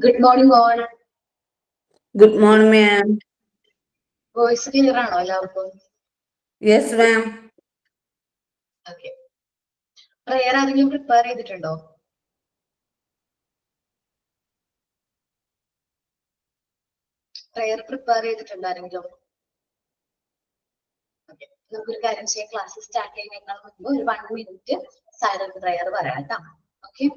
Good morning, all. Good morning, ma'am. Voice clear ആണോ എല്ലാവർക്കും? Yes, ma'am. Okay. Prayer ആരെങ്കിലും prepare ചെയ്തിട്ടുണ്ടോ? Prayer prepare ചെയ്തിട്ടുണ്ടോ ആരെങ്കിലും? Okay. നമുക്കൊരു കാര്യം ചെയ്യാം, ക്ലാസ് സ്റ്റാർട്ട് ചെയ്യുന്നതിനേക്കാൾ മുൻപ് ഒരു 1 minute സൈലന്റ് prayer പറയാം കേട്ടോ. ഓക്കെ.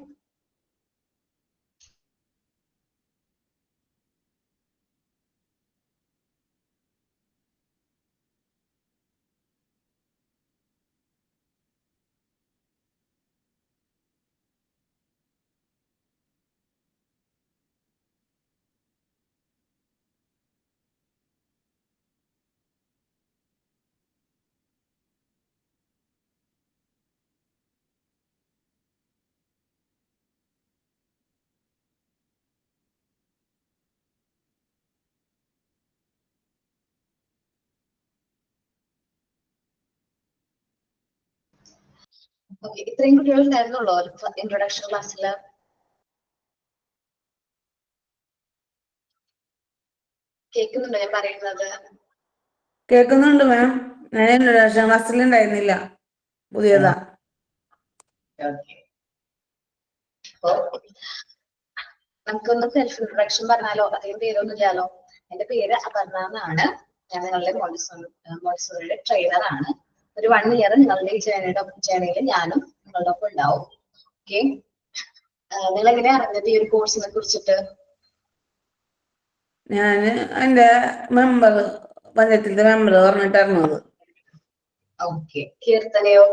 ഓക്കെ, ഇത്രയും കുട്ടികൾ ഉണ്ടായിരുന്നുള്ളൂ ഇൻട്രൊഡക്ഷൻ ക്ലാസ്സിൽ. കേൾക്കുന്നുണ്ടോ ഞാൻ പറയുന്നത്? കേൾക്കുന്നുണ്ട് മാം. ഞാൻ ഇൻട്രൊഡക്ഷൻ ക്ലാസ്സിൽ ഉണ്ടായിരുന്നില്ല, പുതിയതാ. നമുക്കൊന്ന് സെൽഫ് ഇൻട്രൊഡക്ഷൻ പറഞ്ഞാലോ? അധികം പേരൊന്നുമില്ലല്ലോ. എന്റെ പേര് അപർണ എന്നാണ്. ഞാൻ നിങ്ങളുടെ മോണ്ടിസോറിയുടെ ട്രെയിനർ ആണ്. ഒരു 1 year നിങ്ങളുടെ ഈ ജേണിയിൽ ഞാനും നിങ്ങളുടെ ഒപ്പം ഉണ്ടാവും. ഓക്കെ, നിങ്ങൾ എങ്ങനെയാ അറിഞ്ഞത് ഈ ഒരു കോഴ്സിനെ കുറിച്ചിട്ട്? ഞാൻ എന്റെ മെമ്പർ, പഞ്ചായത്തിലെ മെമ്പർ പറഞ്ഞിട്ടായിരുന്നത്. ഓക്കെ, കീർത്തനയോ?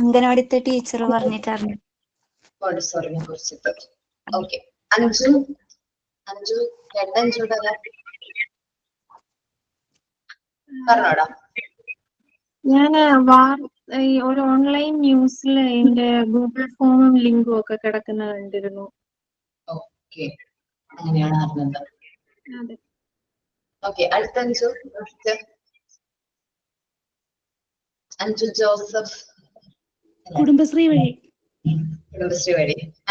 അംഗനവാടിത്തെ ടീച്ചർ പറഞ്ഞിട്ടായിരുന്നു മോണ്ടിസോറിനെ കുറിച്ചിട്ട്. ഓക്കെ, അഞ്ജു പറഞ്ഞോടാ. ഞാൻ ഒരു ഓൺലൈൻ ന്യൂസിൽ എന്റെ ഗൂഗിൾ ഫോമും ലിങ്കും ഒക്കെ കിടക്കുന്ന കണ്ടിരുന്നു. ഓക്കെ, അങ്ങനെയാണ് അറിഞ്ഞത്. അതെ. ഓക്കെ, അടുത്ത അഞ്ജു ജോസഫ്. കുടുംബശ്രീ വഴി.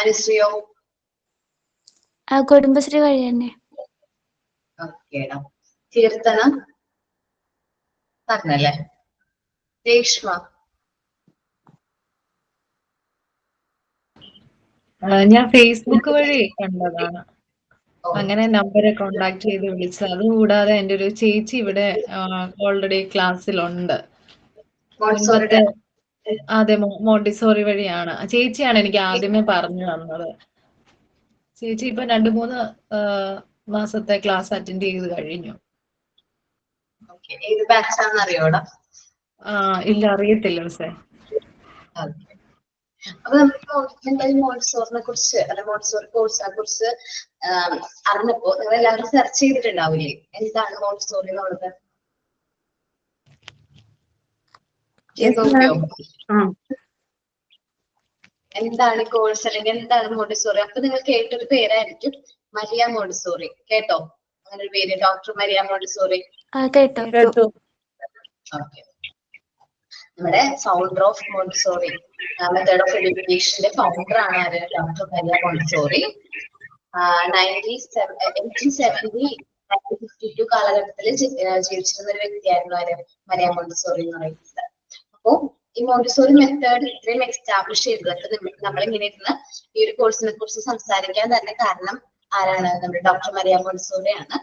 അനുശ്രീയോ? കുടുംബശ്രീ വഴി തന്നെ. ഓക്കേടാ. കീർത്തന പറഞ്ഞല്ലേ? രേഷ്മ? ഞാൻ ഫേസ്ബുക്ക് വഴി കണ്ടതാണ്. അങ്ങനെ നമ്പറെ കോണ്ടാക്ട് ചെയ്ത് വിളിച്ചത്. അതുകൂടാതെ എൻ്റെ ഒരു ചേച്ചി ഇവിടെ ഓൾറെഡി ക്ലാസ്സിലുണ്ട്. അതെ, മോണ്ടിസോറി വഴിയാണ്. ചേച്ചിയാണ് എനിക്ക് ആദ്യമേ പറഞ്ഞു തന്നത്. ചേച്ചി ഇപ്പൊ 2-3 മാസത്തെ ക്ലാസ് അറ്റൻഡ് ചെയ്ത് കഴിഞ്ഞു. ഇല്ല, അറിയത്തില്ല മിസ്സേ. അപ്പൊ നമുക്ക് മോണ്ടിസോറിനെ കുറിച്ച് അല്ലെ മോണ്ടിസോറി കോഴ്സിനെ കുറിച്ച് അറിഞ്ഞപ്പോ നിങ്ങൾ എല്ലാവരും സെർച്ച് ചെയ്തിട്ടുണ്ടാവില്ലേ എന്താണ് മോണ്ടിസോറി എന്നുള്ളത്? എന്താണ് കോഴ്സ് അല്ലെങ്കിൽ എന്താണ് മോണ്ടിസോറി? അപ്പൊ നിങ്ങൾ കേട്ടൊരു പേരായിരിക്കും മരിയ മോണ്ടിസോറി. കേട്ടോ അങ്ങനെ ഒരു പേര്, ഡോക്ടർ മരിയ മോണ്ടിസോറി? കേട്ടു. നമ്മുടെ founder of Montessori method of എഡ്യൂക്കേഷന്റെ ഫൗണ്ടർ ആണ് ആര്? Doctor Maria Montessori. 1852 കാലഘട്ടത്തിൽ ജീവിച്ചിരുന്ന ഒരു വ്യക്തിയായിരുന്നു ആര്? മരിയ മോണ്ടിസോറി എന്ന് പറയുന്നത്. അപ്പോ ഈ മോണ്ടിസോറി മെത്തേഡ് ഇത്രയും എസ്റ്റാബ്ലിഷ് ചെയ്തത് നമ്മളിങ്ങനെ ഇരുന്ന് ഈ ഒരു കോഴ്സിനെ കുറിച്ച് സംസാരിക്കാൻ തന്നെ കാരണം ആരാണ്? നമ്മുടെ ഡോക്ടർ മരിയ മോണ്ടിസോറി ആണ്.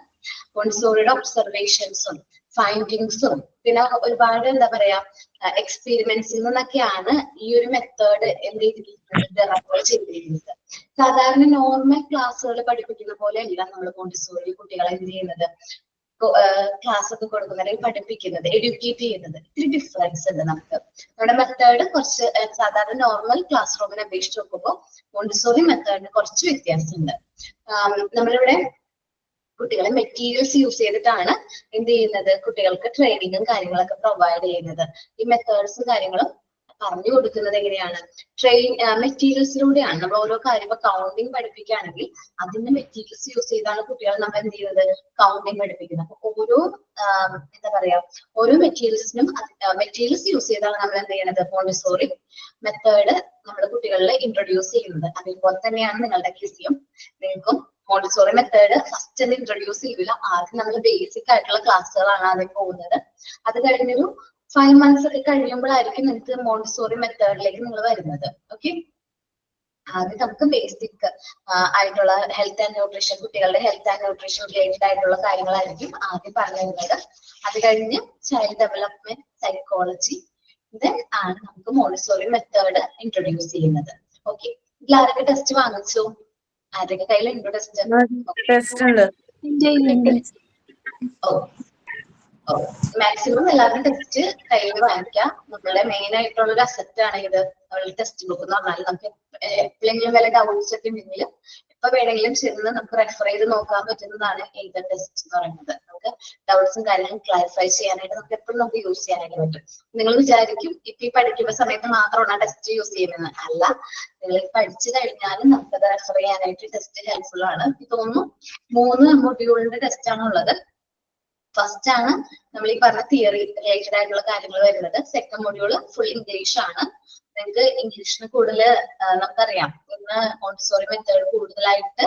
മോണ്ടിസോറിയുടെ ഒബ്സർവേഷൻസും ഫൈൻഡിങ്സും പിന്നെ ഒരുപാട് എന്താ പറയാ എക്സ്പെരിമെന്റ്സിൽ നിന്നൊക്കെയാണ് ഈ ഒരു മെത്തേഡ് എന്ത് ചെയ്തിരിക്കുന്നത്. സാധാരണ നോർമൽ ക്ലാസ്സുകൾ പഠിപ്പിക്കുന്ന പോലെ അല്ല നമ്മൾ മോണ്ടിസോറി കുട്ടികളെ എന്ത് ചെയ്യുന്നത്, ക്ലാസ് ഒക്കെ കൊടുക്കുന്നത് അല്ലെങ്കിൽ പഠിപ്പിക്കുന്നത്, എഡ്യൂക്കേറ്റ് ചെയ്യുന്നത്. ഇത്തിരി ഡിഫറൻസ് ഉണ്ട് നമുക്ക്. നമ്മുടെ മെത്തേഡ് കുറച്ച് സാധാരണ നോർമൽ ക്ലാസ് റൂമിനെ അപേക്ഷിച്ച് നോക്കുമ്പോൾ മോണ്ടിസോറി മെത്തേഡിന് കുറച്ച് വ്യത്യാസമുണ്ട്. നമ്മളിവിടെ കുട്ടികളെ മെറ്റീരിയൽസ് യൂസ് ചെയ്തിട്ടാണ് എന്ത് ചെയ്യുന്നത്, കുട്ടികൾക്ക് ട്രെയിനിങ്ങും കാര്യങ്ങളൊക്കെ പ്രൊവൈഡ് ചെയ്യുന്നത്. ഈ മെത്തേഡ്സും കാര്യങ്ങളും പറഞ്ഞു കൊടുക്കുന്നത് എങ്ങനെയാണ്? മെറ്റീരിയൽസിലൂടെയാണ്. നമ്മൾ ഓരോ കാര്യം കൗണ്ടിങ് പഠിപ്പിക്കുകയാണെങ്കിൽ അതിന്റെ മെറ്റീരിയൽസ് യൂസ് ചെയ്താണ് കുട്ടികളെ നമ്മൾ എന്ത് ചെയ്യുന്നത്? കൗണ്ടിങ് പഠിപ്പിക്കുന്നത്. അപ്പൊ ഓരോ എന്താ പറയാ, ഓരോ മെറ്റീരിയൽസ് യൂസ് ചെയ്താണ് നമ്മൾ എന്ത് ചെയ്യണത്? മോണ്ടിസോറി മെത്തേഡ് നമ്മുടെ കുട്ടികളിൽ ഇൻട്രൊഡ്യൂസ് ചെയ്യുന്നത്. അതേപോലെ തന്നെയാണ് നിങ്ങളുടെ കേസിലും. നിങ്ങൾക്കും മോണ്ടിസോറി മെത്തേഡ് ഫസ്റ്റ് ഇൻട്രൊഡ്യൂസ് ചെയ്യില്ല. ആദ്യം നമ്മൾ ബേസിക് ആയിട്ടുള്ള ക്ലാസ്സുകളാണ് ആദ്യം പോകുന്നത്. അത് കഴിഞ്ഞൊരു 5 months ഒക്കെ കഴിയുമ്പോഴായിരിക്കും നിങ്ങൾക്ക് മോണ്ടിസോറി മെത്തേഡിലേക്ക് നിങ്ങൾ വരുന്നത്. ഓക്കെ, ആദ്യം നമുക്ക് ബേസിക് ആയിട്ടുള്ള ഹെൽത്ത് ആൻഡ് ന്യൂട്രീഷൻ, കുട്ടികളുടെ ഹെൽത്ത് ആൻഡ് ന്യൂട്രീഷൻ റിലേറ്റഡ് ആയിട്ടുള്ള കാര്യങ്ങളായിരിക്കും ആദ്യം പറഞ്ഞു തരുന്നത്. അത് കഴിഞ്ഞ് ചൈൽഡ് ഡെവലപ്മെന്റ്, സൈക്കോളജി, ദെൻ ആണ് നമുക്ക് മോണ്ടിസോറി മെത്തേഡ് ഇൻട്രൊഡ്യൂസ് ചെയ്യുന്നത്. ഓക്കെ, ഇതിൽ ആരൊക്കെ ടെസ്റ്റ് വാങ്ങിച്ചു? ആരുടെ കയ്യിലുണ്ടോ ടെസ്റ്റ്? ടെസ്റ്റ് ഉണ്ട്. മാക്സിമം എല്ലാവരും ടെസ്റ്റ് കയ്യിൽ വാങ്ങിക്കാം. നമ്മളുടെ മെയിൻ ആയിട്ടുള്ള ഒരു അസറ്റ് ആണ് ഇത്. ടെക്സ്റ്റ് ബുക്ക് എന്ന് പറഞ്ഞാൽ നമുക്ക് എപ്പോഴെങ്കിലും വല്ല ഡൗട്ട്സ് ഒക്കെ ഉണ്ടെങ്കിൽ എപ്പൊ വേണമെങ്കിലും ചെന്ന് നമുക്ക് റെഫർ ചെയ്ത് നോക്കാൻ പറ്റുന്നതാണ് എയ്തർ ടെസ്റ്റ് എന്ന് പറയുന്നത്. നമുക്ക് ഡൗട്ട്സും കാര്യങ്ങളും ക്ലാരിഫൈ ചെയ്യാനായിട്ട് നമുക്ക് എപ്പോഴും നമുക്ക് യൂസ് ചെയ്യാനായിട്ട് പറ്റും. നിങ്ങൾ വിചാരിക്കും ഇപ്പൊ ഈ പഠിക്കുന്ന സമയത്ത് മാത്രമാണ് ടെസ്റ്റ് യൂസ് ചെയ്യുന്നത്. അല്ല, നിങ്ങൾ പഠിച്ചു കഴിഞ്ഞാലും നമുക്കത് റെഫർ ചെയ്യാനായിട്ട് ടെസ്റ്റ് ഹെൽപ്ഫുൾ ആണ്. എനിക്ക് തോന്നുന്നു 3 മൊഡ്യൂളിന്റെ ടെസ്റ്റ് ആണ് ഉള്ളത്. ഫസ്റ്റ് ആണ് നമ്മൾ ഈ പറഞ്ഞ തിയറി റിലേറ്റഡ് ആയിട്ടുള്ള കാര്യങ്ങൾ വരുന്നത്. സെക്കൻഡ് മൊഡ്യൂൾ ഫുൾ ഇംഗ്ലീഷ് ആണ്. നിങ്ങൾക്ക് ഇംഗ്ലീഷിന് കൂടുതൽ നമുക്കറിയാം ഇന്ന് മോണ്ടിസോറി മെത്തേഡ് കൂടുതലായിട്ട്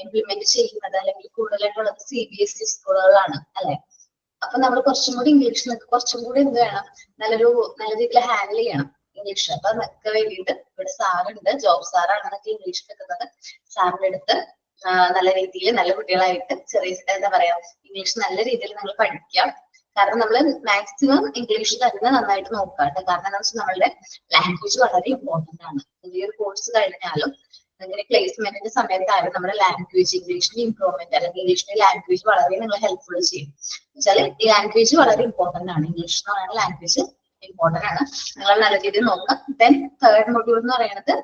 ഇംപ്ലിമെന്റ് ചെയ്യുന്നത് അല്ലെങ്കിൽ കൂടുതലായിട്ടുള്ളത് CBSE സ്കൂളുകളാണ് അല്ലെ. അപ്പൊ നമ്മൾ കുറച്ചും കൂടി ഇംഗ്ലീഷ് കുറച്ചും കൂടി എന്ത് വേണം, നല്ല രീതിയിൽ ഹാൻഡിൽ ചെയ്യണം ഇംഗ്ലീഷ്. അപ്പൊ നിങ്ങൾക്ക് വേണ്ടിയിട്ട് ഇവിടെ സാറുണ്ട്, ജോബ് സാറാണ് നിങ്ങൾക്ക് ഇംഗ്ലീഷ് എടുക്കുന്നത്. സാറിന്റെ അടുത്ത് നല്ല രീതിയിൽ നല്ല കുട്ടികളായിട്ട് എന്താ പറയാ ഇംഗ്ലീഷ് നല്ല രീതിയിൽ നിങ്ങൾ പഠിക്കാം. കാരണം നമ്മൾ മാക്സിമം ഇംഗ്ലീഷ് തന്നെ നന്നായിട്ട് നോക്കാട്ടെ. കാരണം എന്താ വെച്ചാൽ നമ്മളുടെ ലാംഗ്വേജ് വളരെ ഇമ്പോർട്ടന്റ് ആണ്. ഈ ഒരു കോഴ്സ് കഴിഞ്ഞാലും അങ്ങനെ പ്ലേസ്മെന്റിന്റെ സമയത്തായാലും നമ്മുടെ ലാംഗ്വേജ്, ഇംഗ്ലീഷിന്റെ ഇംപ്രൂവ്മെന്റ് അല്ലെങ്കിൽ ഇംഗ്ലീഷിന്റെ ലാംഗ്വേജ് വളരെ നിങ്ങളെ ഹെൽപ്ഫുൾ ചെയ്യും. വെച്ചാൽ ഈ ലാംഗ്വേജ് വളരെ ഇമ്പോർട്ടന്റ് ആണ്. ഇംഗ്ലീഷ് എന്ന് പറയുന്ന ലാംഗ്വേജ് ഇമ്പോർട്ടന്റ് ആണ്. നിങ്ങൾ നല്ല രീതിയിൽ നോക്കാം. ദെൻ തേർഡ് മൊഡ്യൂൾ എന്ന് പറയുന്നത്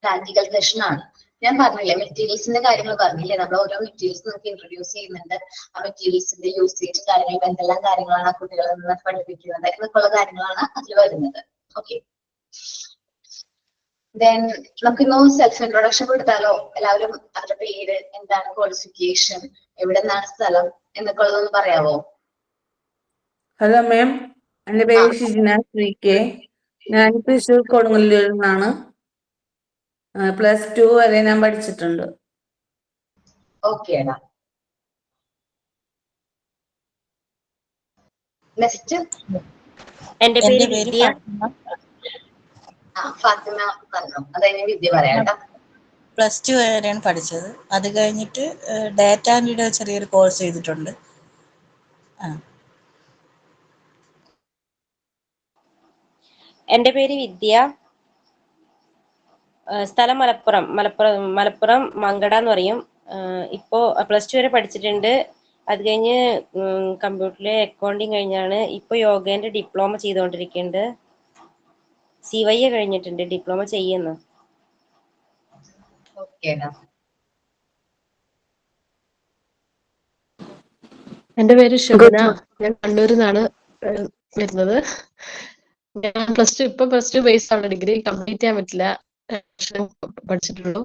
പ്രാക്ടിക്കൽ സെഷൻ ആണ്. ഞാൻ പറഞ്ഞില്ലേ മെറ്റീരിയൽസിന്റെ കാര്യങ്ങൾ പറഞ്ഞില്ലേ, നമ്മൾ ഓരോ മെറ്റീരിയൽസ് നമുക്ക് ഇൻട്രൊഡ്യൂസ് ചെയ്യുന്നുണ്ട്. ആ മെറ്റീരിയൽസിന്റെ യൂസേജ് കാര്യങ്ങൾ, എന്തെല്ലാം കാര്യങ്ങളാണ് ആ കുട്ടികളെ നിന്ന് പഠിപ്പിക്കുന്നത് എന്നൊക്കെയുള്ള കാര്യങ്ങളാണ് അതിൽ വരുന്നത്. ഓക്കെ, ദെൻ നമുക്കിന്നോ സെൽഫ് ഇൻട്രൊഡക്ഷൻ കൊടുത്താലോ? എല്ലാവരും അവരുടെ പേര് എന്താണ്, ക്വാളിഫിക്കേഷൻ, എവിടെ നിന്നാണ് സ്ഥലം എന്നൊക്കെ ഉള്ളതൊന്ന് പറയാവോ? ഹലോ മാം, എൻ്റെ പേര് ഷിജിന CK. ഞാൻ തൃശ്ശൂർ കൊടുങ്ങല്ലൂരിൽ നിന്നാണ്. +2 വരെ ഞാൻ പഠിച്ചിട്ടുണ്ട്. Okay, next. എന്റെ പേര് വിദ്യ. ഫാത്തിമ പറഞ്ഞു. അതായത് വിദ്യ പറയാട്ടോ. +2 വരെയാണ് പഠിച്ചത്. അത് കഴിഞ്ഞിട്ട് ഡാറ്റ ആൻഡ് ചെറിയൊരു കോഴ്സ് ചെയ്തിട്ടുണ്ട്. എന്റെ പേര് വിദ്യ. സ്ഥലം മലപ്പുറം മങ്കട എന്ന് പറയും. ഇപ്പോ +2 വരെ പഠിച്ചിട്ടുണ്ട്. അത് കഴിഞ്ഞ് കമ്പ്യൂട്ടറിലെ അക്കൗണ്ടിങ് കഴിഞ്ഞാണ്. ഇപ്പൊ യോഗേന്റെ ഡിപ്ലോമ ചെയ്തുകൊണ്ടിരിക്കുന്നുണ്ട്. CYA കഴിഞ്ഞിട്ടുണ്ട്, ഡിപ്ലോമ ചെയ്യുന്നു. എന്റെ പേര് ഷബന. ഞാൻ കണ്ണൂരിൽ നിന്നാണ് വരുന്നത്. ഞാൻ +2 ബേസ് ആണ്. ഡിഗ്രി കംപ്ലീറ്റ് ചെയ്യാൻ പറ്റില്ല, പഠിച്ചിട്ടുള്ളൂ.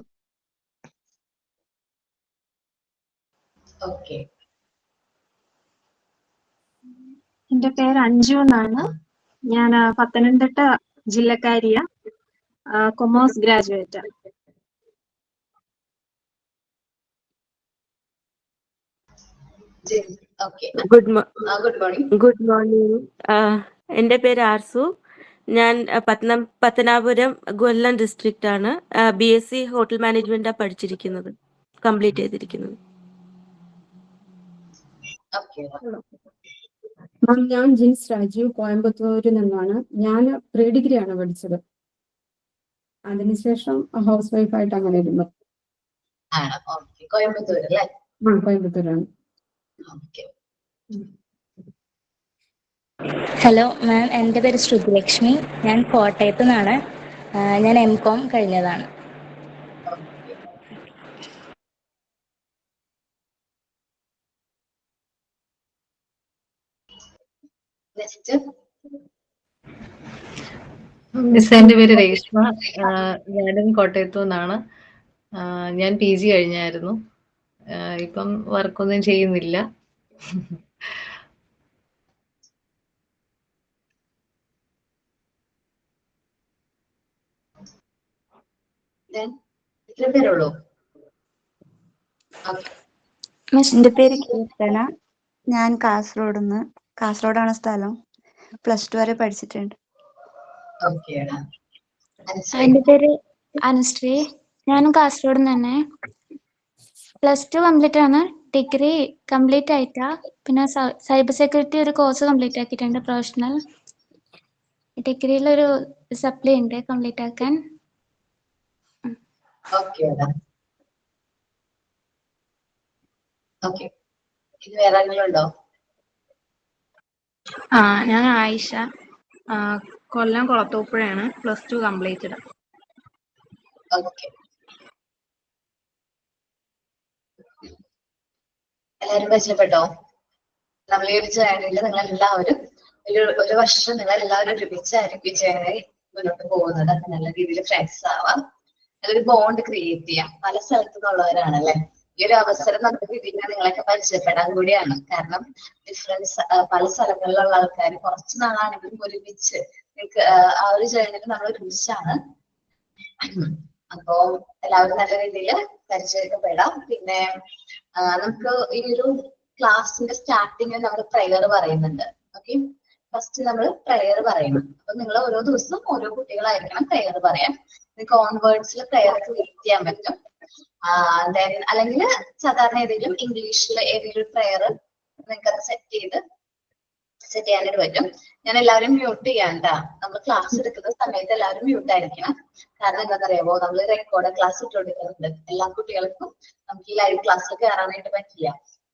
എന്റെ പേര് അഞ്ജു എന്നാണ്. ഞാൻ പത്തനംതിട്ട ജില്ലക്കാരിയ, commerce graduate. Good morning. Good morning. എൻ്റെ പേര് ആർസു. ഞാൻ പത്തനാപുരം കൊല്ലം ഡിസ്ട്രിക്റ്റ് ആണ്. BSc ഹോട്ടൽ മാനേജ്മെന്റ് പഠിച്ചിരിക്കുന്നത്, കംപ്ലീറ്റ് ചെയ്തിരിക്കുന്നത്. ഞാൻ ജിൻസ് രാജു, കോയമ്പത്തൂരിൽ നിന്നാണ്. ഞാൻ പ്രീ ഡിഗ്രി ആണ് പഠിച്ചത്. അതിനുശേഷം ഹൗസ് വൈഫായിട്ട് അങ്ങനെ ഇരുന്നു. കോയമ്പത്തൂരാണ്. ഹലോ മാം, എൻ്റെ പേര് ശ്രുതിലക്ഷ്മി. ഞാൻ കോട്ടയത്ത് നിന്നാണ്. ഞാൻ MCOM കഴിഞ്ഞതാണ്. മിസ് എന്റെ പേര് രേഷ്മ. ഞാനും കോട്ടയത്തു നിന്നാണ്. ഞാൻ PG കഴിഞ്ഞായിരുന്നു. ഇപ്പം വർക്കൊന്നും ചെയ്യുന്നില്ല. Then ഇത്ര പേരുള്ളൂ. മിസ് എൻ്റെ പേര് കീർത്തന. ഞാൻ കാസർഗോഡാണ് സ്ഥലം. +2 വരെ പഠിച്ചിട്ടുണ്ട്. എൻ്റെ പേര് അനുശ്രീ. ഞാനും കാസർഗോഡ് തന്നെ. +2 കംപ്ലീറ്റ് ആണ്. ഡിഗ്രി കംപ്ലീറ്റ് ആയിട്ടാ. പിന്നെ സൈബർ സെക്യൂരിറ്റി ഒരു കോഴ്സ് കംപ്ലീറ്റ് ആക്കിയിട്ടുണ്ട്, പ്രൊഫഷണൽ. ഡിഗ്രിയിലൊരു സപ്ലി ഉണ്ട് കംപ്ലീറ്റ് ആക്കാൻ. ഇത് വേറെ ആരെങ്കിലും ഉണ്ടോ? ഞാൻ ആയിഷ. കൊല്ലം കുളത്തൂപ്പുഴയാണ്. +2 കംപ്ലീറ്റഡ്. എല്ലാവരും പരിചയപ്പെട്ടോ? നമ്മൾ ഈ ഒരു ജേർണിയിൽ നിങ്ങൾ എല്ലാവരും ഒരു വർഷം നിങ്ങൾ എല്ലാവരും ഒരുമിച്ചായിരിക്കും ജേർണി മുന്നോട്ട് പോകുന്നത്. നല്ല രീതിയിൽ ഫ്രണ്ട്സ് ആവാം, നല്ലൊരു ബോണ്ട് ക്രിയേറ്റ് ചെയ്യാം. പല സ്ഥലത്തു നിന്നുള്ളവരാണല്ലേ. ഈ ഒരു അവസരം നമുക്ക് കിട്ടിയിട്ട് നിങ്ങളൊക്കെ പരിചയപ്പെടാൻ കൂടിയാണ്. കാരണം ഡിഫറൻസ് പല സ്ഥലങ്ങളിലുള്ള ആൾക്കാർ കുറച്ച് നാളാണെങ്കിലും ഒരുമിച്ച് നിങ്ങൾക്ക് ആ ഒരു ജേർണിയിൽ നമ്മൾ ഒരുമിച്ചാണ്. അപ്പോ എല്ലാവരും നല്ല രീതിയിൽ പരിചയപ്പെടാം. പിന്നെ നമുക്ക് ഈ ഒരു ക്ലാസ്സിന്റെ സ്റ്റാർട്ടിങ്ങിൽ നമ്മൾ പ്രയർ പറയുന്നുണ്ട്. ഓക്കെ, ഫസ്റ്റ് നമ്മൾ പ്രയർ പറയണം. അപ്പൊ നിങ്ങൾ ഓരോ ദിവസവും ഓരോ കുട്ടികളായിരിക്കണം പ്രയർ പറയാം. നിങ്ങൾക്ക് ഓൺവേർഡ്സിൽ പ്രയർ ക്രിയേറ്റ് ചെയ്യാൻ പറ്റും. ദെൻ അല്ലെങ്കിൽ സാധാരണ ഏതെങ്കിലും ഇംഗ്ലീഷിൽ ഏതെങ്കിലും പ്രയർ നിങ്ങൾക്ക് അത് സെറ്റ് ചെയ്യാനായിട്ട് പറ്റും. ഞാൻ എല്ലാവരും മ്യൂട്ട് ചെയ്യാം കേട്ടാ. നമ്മൾ ക്ലാസ് എടുക്കുന്ന സമയത്ത് എല്ലാവരും മ്യൂട്ട് ആയിരിക്കണം. കാരണം എന്താ പറയുമ്പോ നമ്മൾ റെക്കോർഡ് ക്ലാസ് ഇട്ടുകൊടുക്കുന്നുണ്ട്. എല്ലാ കുട്ടികൾക്കും നമുക്ക് ഈ ലൈവ് ക്ലാസ്സിൽ കയറാനായിട്ട് പറ്റില്ല.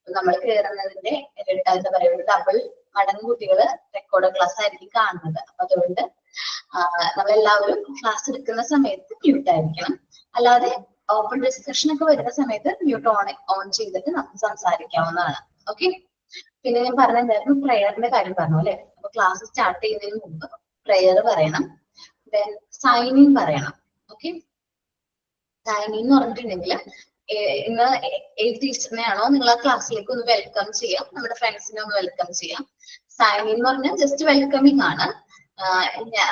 നമ്മൾ കയറുന്നതിന്റെ എന്താ പറയുക ഡബിൾ മടങ്ങ് കുട്ടികൾ റെക്കോർഡ് ക്ലാസ് ആയിരിക്കും കാണുന്നത്. അപ്പൊ അതുകൊണ്ട് നമ്മളെല്ലാവരും ക്ലാസ് എടുക്കുന്ന സമയത്ത് മ്യൂട്ട് ആയിരിക്കണം. അല്ലാതെ ഓപ്പൺ ഡിസ്കഷൻ ഒക്കെ വരുന്ന സമയത്ത് മ്യൂട്ട് ഓൺ ചെയ്തിട്ട് നമുക്ക് സംസാരിക്കാവുന്നതാണ്. ഓക്കെ, പിന്നെ ഞാൻ പറഞ്ഞിട്ടുണ്ടായിരുന്നു പ്രയറിന്റെ കാര്യം പറഞ്ഞു അല്ലെ. അപ്പൊ ക്ലാസ് സ്റ്റാർട്ട് ചെയ്യുന്നതിന് മുമ്പ് പ്രയർ പറയണം. ദെൻ സൈൻ ഇൻ പറയണം. ഓക്കെ, സൈൻ ഇൻ എന്ന് പറഞ്ഞിട്ടുണ്ടെങ്കിൽ ഇന്ന് ഏത് ടീച്ചറിനെയാണോ നിങ്ങൾ ആ ക്ലാസ്സിലേക്ക് ഒന്ന് വെൽക്കം ചെയ്യാം, നമ്മുടെ ഫ്രണ്ട്സിനെ ഒന്ന് വെൽക്കം ചെയ്യാം. സൈൻ ഇൻ എന്ന് പറഞ്ഞാൽ ജസ്റ്റ് വെൽക്കമിങ് ആണ്. എന്താ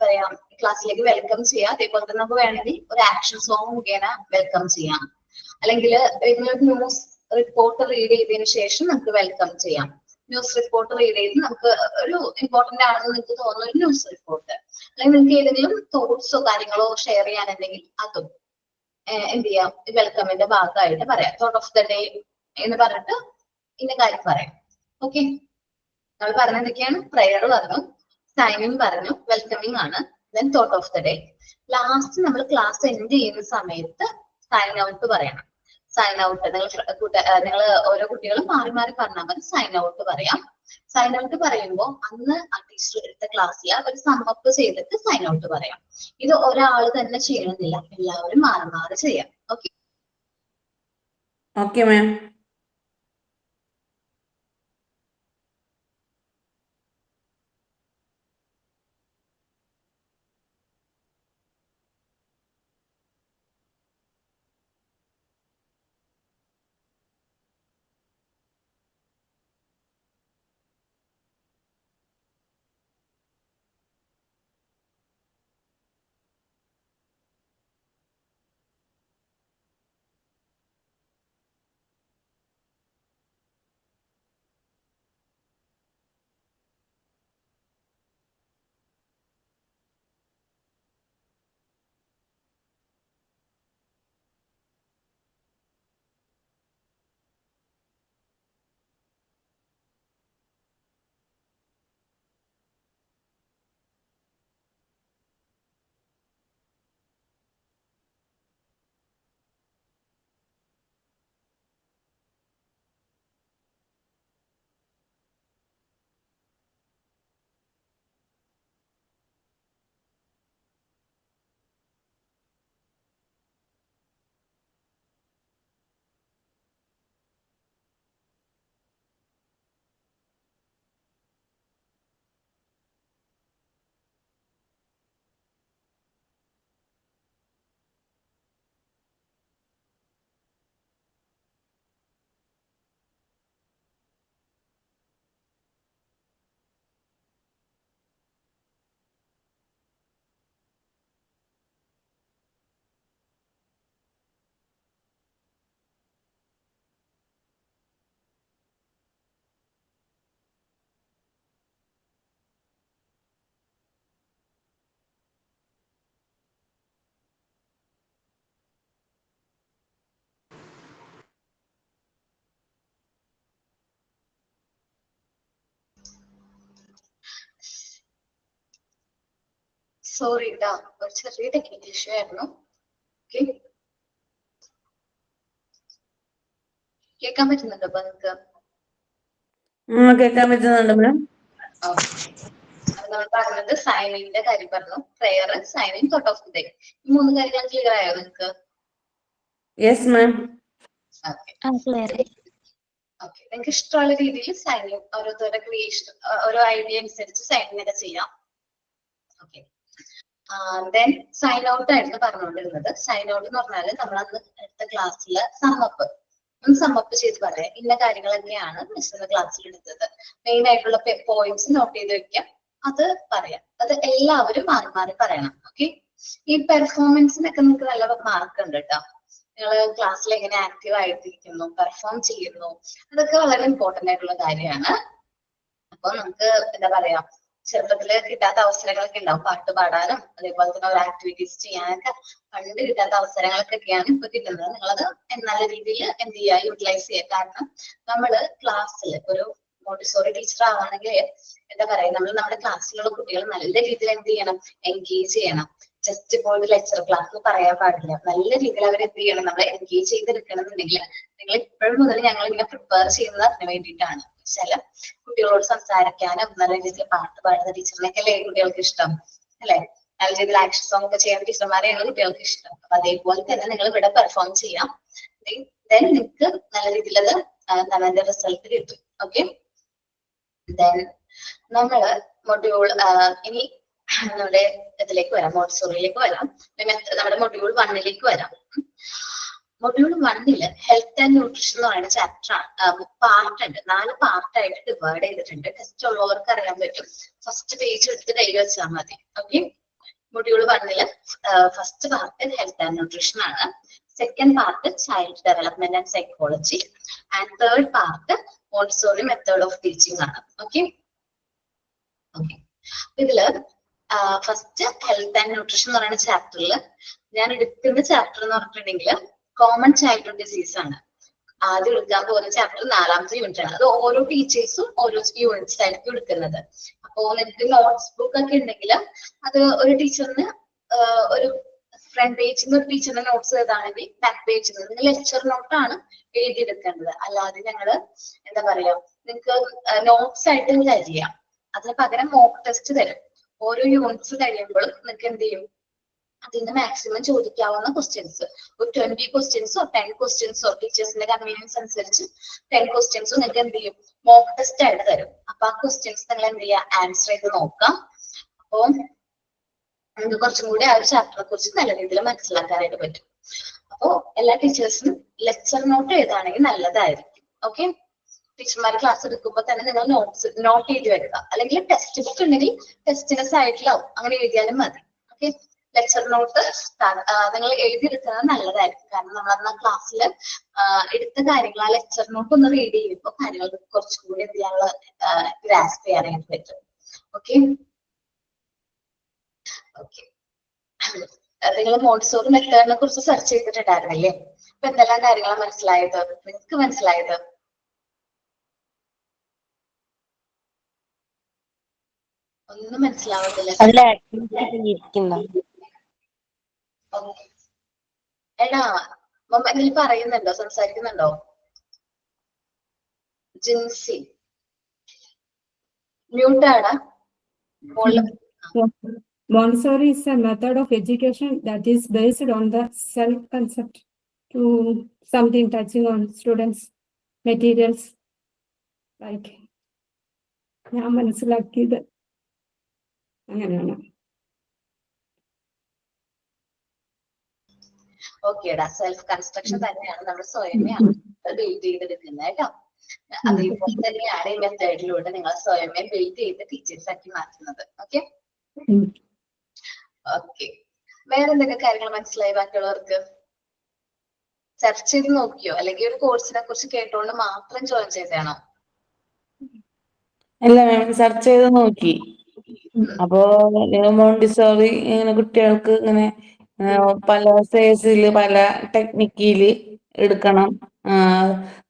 പറയാ, ക്ലാസ്സിലേക്ക് വെൽക്കം ചെയ്യാം. അതേപോലെ തന്നെ നമുക്ക് വേണമെങ്കിൽ ഒരു ആക്ഷൻ സോങ് മുഖേന വെൽക്കം ചെയ്യാം. അല്ലെങ്കിൽ ന്യൂസ് റിപ്പോർട്ട് റീഡ് ചെയ്തതിനു ശേഷം നമുക്ക് വെൽക്കം ചെയ്യാം. ന്യൂസ് റിപ്പോർട്ട് റീഡ് ചെയ്ത് നമുക്ക് ഒരു ഇമ്പോർട്ടന്റ് ആണെന്ന് നിങ്ങൾക്ക് തോന്നുന്ന ഒരു ന്യൂസ് റിപ്പോർട്ട്, അല്ലെങ്കിൽ നിങ്ങൾക്ക് ഏതെങ്കിലും തോട്ട്സോ കാര്യങ്ങളോ ഷെയർ ചെയ്യാനുണ്ടെങ്കിൽ അതും എന്ത് ചെയ്യാം, വെൽക്കമിന്റെ ഭാഗമായിട്ട് പറയാം. തോട്ട് ഓഫ് ദ ഡേ എന്ന് പറഞ്ഞിട്ട് ഇന്ന കാര്യം പറയാം. ഓക്കെ, നമ്മൾ പറഞ്ഞ എന്തൊക്കെയാണ്? പ്രയർ പറഞ്ഞു, സൈൻ ഇൻ പറഞ്ഞു, വെൽക്കമിങ് ആണ്, then thought of the day. Last നമ്മൾ ക്ലാസ് എൻഡ് ചെയ്യുന്ന സമയത്ത് സൈൻ ഔട്ട് പറയണം. സൈൻ ഔട്ട് നിങ്ങൾ ഓരോ കുട്ടികളും മാറി മാറി പറഞ്ഞാൽ മതി. സൈൻ ഔട്ട് പറയാം. സൈൻ ഔട്ട് പറയുമ്പോൾ അന്ന് ആ ടീച്ചർ എടുത്ത ക്ലാസ്സിൽ ഒരു സമ്മപ്പ് ചെയ്തിട്ട് സൈൻ ഔട്ട് പറയാം. ഇത് ഒരാൾ തന്നെ ചെയ്യണമെന്നില്ല, എല്ലാവരും മാറി മാറി ചെയ്യാം. Okay, okay ma'am. സോറി കേട്ടോ, ഒരു ചെറിയ ടെക്നിക്കൽ ഇഷ്യൂ ആയിരുന്നു. ഓക്കെ, കേൾക്കാൻ പറ്റുന്നുണ്ടോ അപ്പൊ നിങ്ങൾക്ക്? കേൾക്കാൻ പറ്റുന്നുണ്ട് മാം. നമ്മൾ പറഞ്ഞത് സൈനിന്റെ കാര്യം പറഞ്ഞു, prayer, signing, thought of the day. ഈ 3 കാര്യങ്ങൾ ക്ലിയർ ആയോ നിങ്ങൾക്ക്? Yes ma'am. ഓക്കെ, നിങ്ങൾക്ക് ഇഷ്ടമുള്ള രീതിയിൽ സൈനിങ് ഓരോരുത്തരുടെ ക്രിയേഷൻ, ഓരോ ഐഡിയ അനുസരിച്ച് സൈനിങ് ഒക്കെ ചെയ്യാം. ഓക്കെ, ദെൻ സൈൻ ഔട്ട് ആയിരുന്നു പറഞ്ഞുകൊണ്ടിരുന്നത്. സൈൻ ഔട്ട് എന്ന് പറഞ്ഞാൽ നമ്മൾ അന്ന് എടുത്ത ക്ലാസ്സിൽ സമ്മപ്പ് സമ്മപ്പ് ചെയ്ത് പറയാം, ഇന്ന കാര്യങ്ങളൊക്കെയാണ് മിസ് ക്ലാസ്സിൽ എടുത്തത്. മെയിൻ ആയിട്ടുള്ള പോയിന്റ്സ് നോട്ട് ചെയ്ത് വെക്കാം, അത് പറയാം. അത് എല്ലാവരും മാറി മാറി പറയണം. ഓക്കെ, ഈ പെർഫോമൻസിനൊക്കെ നിങ്ങൾക്ക് നല്ല മാർക്ക് ഉണ്ട് കേട്ടോ. നിങ്ങൾ ക്ലാസ്സിൽ എങ്ങനെ ആക്റ്റീവ് ആയിട്ടിരിക്കുന്നു, പെർഫോം ചെയ്യുന്നു, അതൊക്കെ വളരെ ഇമ്പോർട്ടന്റ് ആയിട്ടുള്ള കാര്യമാണ്. അപ്പൊ നമുക്ക് എന്താ പറയാ, ചെറുപ്പത്തില് കിട്ടാത്ത അവസരങ്ങളൊക്കെ ഉണ്ടാവും, പാട്ട് പാടാനും അതേപോലെ തന്നെ ഒരു ആക്ടിവിറ്റീസ് ചെയ്യാനൊക്കെ പണ്ട് കിട്ടാത്ത അവസരങ്ങളൊക്കെയാണ് ഇപ്പൊ കിട്ടുന്നത്. നിങ്ങളത് നല്ല രീതിയിൽ എന്ത് ചെയ്യുക, യൂട്ടിലൈസ് ചെയ്യുക. കാരണം നമ്മള് ക്ലാസ്സിൽ ഒരു മോണ്ടിസോറി ടീച്ചർ ആവാണെങ്കിൽ എന്താ പറയാ, നമ്മൾ നമ്മുടെ ക്ലാസ്സിലുള്ള കുട്ടികൾ നല്ല രീതിയിൽ എന്ത് ചെയ്യണം, എൻഗേജ് ചെയ്യണം. ജസ്റ്റ് ഇപ്പോൾ ഒരു ലെക്ചർ ക്ലാസ് പറയാൻ പാടില്ല, നല്ല രീതിയിൽ അവർ എന്ത് ചെയ്യണം, നമ്മളെ എൻഗേജ് ചെയ്തെടുക്കണം എന്നുണ്ടെങ്കിൽ നിങ്ങൾ ഇപ്പോഴും മുതൽ ഞങ്ങൾ ഇങ്ങനെ പ്രിപ്പയർ ചെയ്യുന്നത് അതിന് വേണ്ടിയിട്ടാണ്. ചില കുട്ടികളോട് സംസാരിക്കാനും നല്ല രീതിയിൽ പാട്ട് പാടുന്ന ടീച്ചറിനൊക്കെ അല്ലേ കുട്ടികൾക്ക് ഇഷ്ടം, അല്ലെ? നല്ല രീതിയിൽ ആക്ഷൻ സോങ് ഒക്കെ ചെയ്യുന്ന ടീച്ചർമാരെയാണ് കുട്ടികൾക്ക് ഇഷ്ടം. അപ്പൊ അതേപോലെ തന്നെ നിങ്ങൾ ഇവിടെ പെർഫോം ചെയ്യാം. ദെൻ നിങ്ങൾക്ക് നല്ല രീതിയിൽ അത് അതിന്റെ റിസൾട്ട് കിട്ടും. ഓക്കെ, ദെൻ നമ്മള് മൊഡ്യൂൾ ഇനി നമ്മുടെ ഇതിലേക്ക് വരാം, മോണ്ടിസോറിയിലേക്ക് വരാം. നമ്മുടെ മൊഡ്യൂൾ 1ലേക്ക് വരാം. മൊഡ്യൂൾ 1 ഹെൽത്ത് ആൻഡ് ന്യൂട്രീഷൻ എന്ന് പറയുന്ന ചാപ്റ്റർ പാർട്ട് ഉണ്ട്. 4 പാർട്ടായിട്ട് ഡിവൈഡ് ചെയ്തിട്ടുണ്ട്. ടെസ്റ്റ് ഉള്ളവർക്ക് അറിയാൻ പറ്റും. ഫസ്റ്റ് പേജ് എടുത്ത് കയ്യിൽ വെച്ചാൽ മതി. Okay, module 1 first part health and nutrition ആണ്. Second part child development and psychology and third part Montessori method of teaching ആണ്. ഓക്കെ, ഇതില് ഫസ്റ്റ് ഹെൽത്ത് ആൻഡ് ന്യൂട്രീഷൻ എന്ന് പറയുന്ന ചാപ്റ്ററിൽ ഞാൻ എടുക്കുന്ന ചാപ്റ്റർ എന്ന് പറഞ്ഞിട്ടുണ്ടെങ്കിൽ കോമൺ ചൈൽഡ്ഹുഡ് ഡിസീസ് ആണ്. ആദ്യം എടുക്കാൻ പോകുന്ന ചാപ്റ്റർ 4ാമത്തെ യൂണിറ്റ് ആണ്. അത് ഓരോ ടീച്ചേഴ്സും ഓരോ യൂണിറ്റ്സ് ആയിരിക്കും എടുക്കുന്നത്. അപ്പോ നിങ്ങൾക്ക് നോട്ട്സ് ബുക്ക് ഒക്കെ ഉണ്ടെങ്കിൽ അത് ഒരു ടീച്ചറിന് ഒരു ഫ്രണ്ട് പേജിൽ നിന്ന് ഒരു ടീച്ചറിന്റെ നോട്ട്സ് ഏതാണെങ്കിൽ ബാക്ക് പേജിൽ നിന്ന് നിങ്ങൾ ലെക്ചർ നോട്ടാണ് എഴുതിയെടുക്കേണ്ടത്. അല്ലാതെ ഞങ്ങള് എന്താ പറയാ, നിങ്ങൾക്ക് നോട്ട്സ് ആയിട്ട് തരിക. അതിന് പകരം മോക്ക് ടെസ്റ്റ് തരും. ഓരോ യൂണിറ്റ്സ് കഴിയുമ്പോഴും നിങ്ങൾക്ക് എന്ത് ചെയ്യും, അതിന് മാക്സിമം ചോദിക്കാവുന്ന ക്വസ്റ്റ്യൻസ് ഒരു 20 ക്വസ്റ്റ്യൻസോ 10 ക്വസ്റ്റ്യൻസോ ടീച്ചേഴ്സിന്റെ കൺവീനിയൻസ് അനുസരിച്ച് 10 ക്വസ്റ്റ്യൻസോ നിങ്ങൾക്ക് എന്ത് ചെയ്യും, മോക്ക് ടെസ്റ്റ് ആയിട്ട് തരും. അപ്പൊ ആ ക്വസ്റ്റ്യൻസ് നിങ്ങൾ എന്ത് ചെയ്യുക, ആൻസർ ചെയ്ത് നോക്കാം. അപ്പോ നിങ്ങൾക്ക് കുറച്ചും കൂടി ആ ഒരു ചാപ്റ്ററിനെ കുറിച്ച് നല്ല രീതിയിൽ മനസ്സിലാക്കാനായിട്ട് പറ്റും. അപ്പോ എല്ലാ ടീച്ചേഴ്സിനും ലെക്ചർ നോട്ട് എഴുതാണെങ്കിൽ നല്ലതായിരിക്കും. ഓക്കെ, ടീച്ചർമാർ ക്ലാസ് എടുക്കുമ്പോൾ തന്നെ നിങ്ങൾ നോട്ട് ചെയ്ത് വെക്കുക. അല്ലെങ്കിൽ ടെക്സ്റ്റ് ബുക്ക് ഉണ്ടെങ്കിൽ ടെസ്റ്റിന്റെ സൈഡിലാവും, അങ്ങനെ എഴുതിയാലും മതി. ഓക്കെ, ലെക്ചർ നോട്ട് നിങ്ങൾ എഴുതിയെടുക്കുന്നത് നല്ലതായിരിക്കും. കാരണം നമ്മൾ അന്ന് ക്ലാസ്സിൽ എടുത്ത കാര്യങ്ങൾ ആ ലെക്ചർ നോട്ട് ഒന്ന് റീഡ് ചെയ്യുമ്പോൾ കാര്യങ്ങൾ കുറച്ചും കൂടി എന്ത് ചെയ്യാനുള്ള ഗ്രാസ്പ് ചെയ്യാനായിട്ട് പറ്റും. ഓക്കെ, നിങ്ങൾ മോണ്ടിസോറി മെത്തേഡിനെ കുറിച്ച് സെർച്ച് ചെയ്തിട്ടുണ്ടായിരുന്നില്ലേ? അപ്പൊ എന്തെല്ലാം കാര്യങ്ങളാണ് മനസ്സിലായത്, നിങ്ങൾക്ക് മനസ്സിലായത്? ഒന്നും മനസ്സിലാവുന്നില്ല. എടാ എന്തെങ്കിലും പറയുന്നുണ്ടോ, സംസാരിക്കുന്നുണ്ടോ? Jincy മ്യൂട്ടാടാ. Montessori is a method of education that is based on the self-concept to something touching on students' materials. Like, ഞാൻ മനസ്സിലാക്കിയത് അങ്ങനെയാണ്. ഓക്കേടാ, സെൽഫ് കൺസ്ട്രക്ഷൻ തന്നെയാണ് നമ്മൾ സ്വയമേ ബിൽഡ് ചെയ്തെടുക്കുന്നത് കേട്ടോ. അതേപോലെ തന്നെയാണ് ഈ മെത്തേഡിലൂടെ നിങ്ങൾ സ്വയമേ ബിൽഡ് ചെയ്ത് ടീച്ചേഴ്സ് ആക്കി മാറ്റുന്നത്. ഓക്കെ ഓക്കെ, വേറെ എന്തൊക്കെ കാര്യങ്ങൾ മനസ്സിലായി ബാക്കിയുള്ളവർക്ക്? സെർച്ച് ചെയ്ത് നോക്കിയോ, അല്ലെങ്കിൽ ഒരു കോഴ്സിനെ കുറിച്ച് കേട്ടോണ്ട് മാത്രം ജോയിൻ ചെയ്താണോ? അല്ല മാം, സെർച്ച് ചെയ്ത് നോക്കി. അപ്പോ മോണ്ടിസോറി ഇങ്ങനെ കുട്ടികൾക്ക് ഇങ്ങനെ പല ഫേസില് പല ടെക്നിക്കില് എടുക്കണം,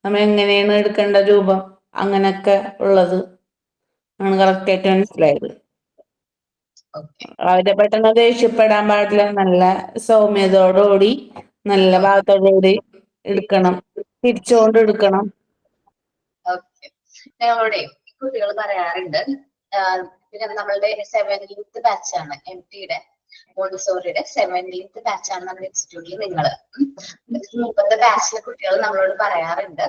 നമ്മ എങ്ങനെയാണ് എടുക്കേണ്ട രൂപം, അങ്ങനൊക്കെ ഉള്ളത് ആണ് കറക്റ്റ് ആയിട്ട് മനസ്സിലായത്. ഓക്കെ. അവരെ പെട്ടെന്ന് ദേഷ്യപ്പെടാൻ പാടില്ല. നല്ല സൗമ്യതയോടുകൂടി നല്ല ഭാഗത്തോടുകൂടി എടുക്കണം, തിരിച്ചുകൊണ്ട് എടുക്കണം. ഓക്കെ. ഞങ്ങളുടെ കുട്ടികൾ പറയാറുണ്ട്, പിന്നെ നമ്മളുടെ 17th ബാച്ചാണ് MTയുടെ മോണ്ടിസോറിയുടെ 17th ബാച്ചാണ് നമ്മുടെ ഇൻസ്റ്റിറ്റ്യൂട്ടിൽ നിങ്ങള്. മുമ്പത്തെ ബാച്ചിലെ കുട്ടികൾ നമ്മളോട് പറയാറുണ്ട്,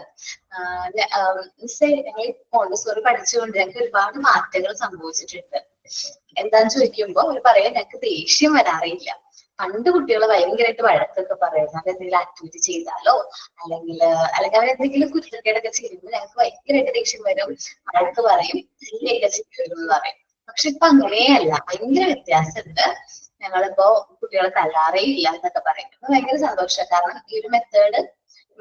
മിസ്സേ ഞങ്ങൾ മോണ്ടിസോറി പഠിച്ചുകൊണ്ട് ഞങ്ങൾക്ക് ഒരുപാട് മാറ്റങ്ങൾ സംഭവിച്ചിട്ടുണ്ട്. എന്താന്ന് ചോദിക്കുമ്പോ അവർ പറയാൻ ഞങ്ങൾക്ക് ദേഷ്യം വരാറില്ല. പണ്ട് കുട്ടികൾ ഭയങ്കരമായിട്ട് വഴക്കൊക്കെ പറയുന്നത് എന്തെങ്കിലും ആക്ടിവിറ്റി ചെയ്താലോ അല്ലെങ്കിൽ അവരെന്തെങ്കിലും കുരുത്തക്കേടൊക്കെ ചെയ്യുമ്പോൾ ഞങ്ങൾക്ക് ഭയങ്കരമായിട്ട് ദേഷ്യം വരും, വഴക്ക് പറയും, തല്ലിയൊക്കെ ചെയ്യുമെന്ന് പറയും. പക്ഷെ ഇപ്പൊ അങ്ങനെയല്ല, ഭയങ്കര വ്യത്യാസമുണ്ട്. ഞങ്ങളിപ്പോ കുട്ടികളെ തല്ലാറേ ഇല്ല എന്നൊക്കെ പറയും. അത് ഭയങ്കര സന്തോഷം. കാരണം ഈ ഒരു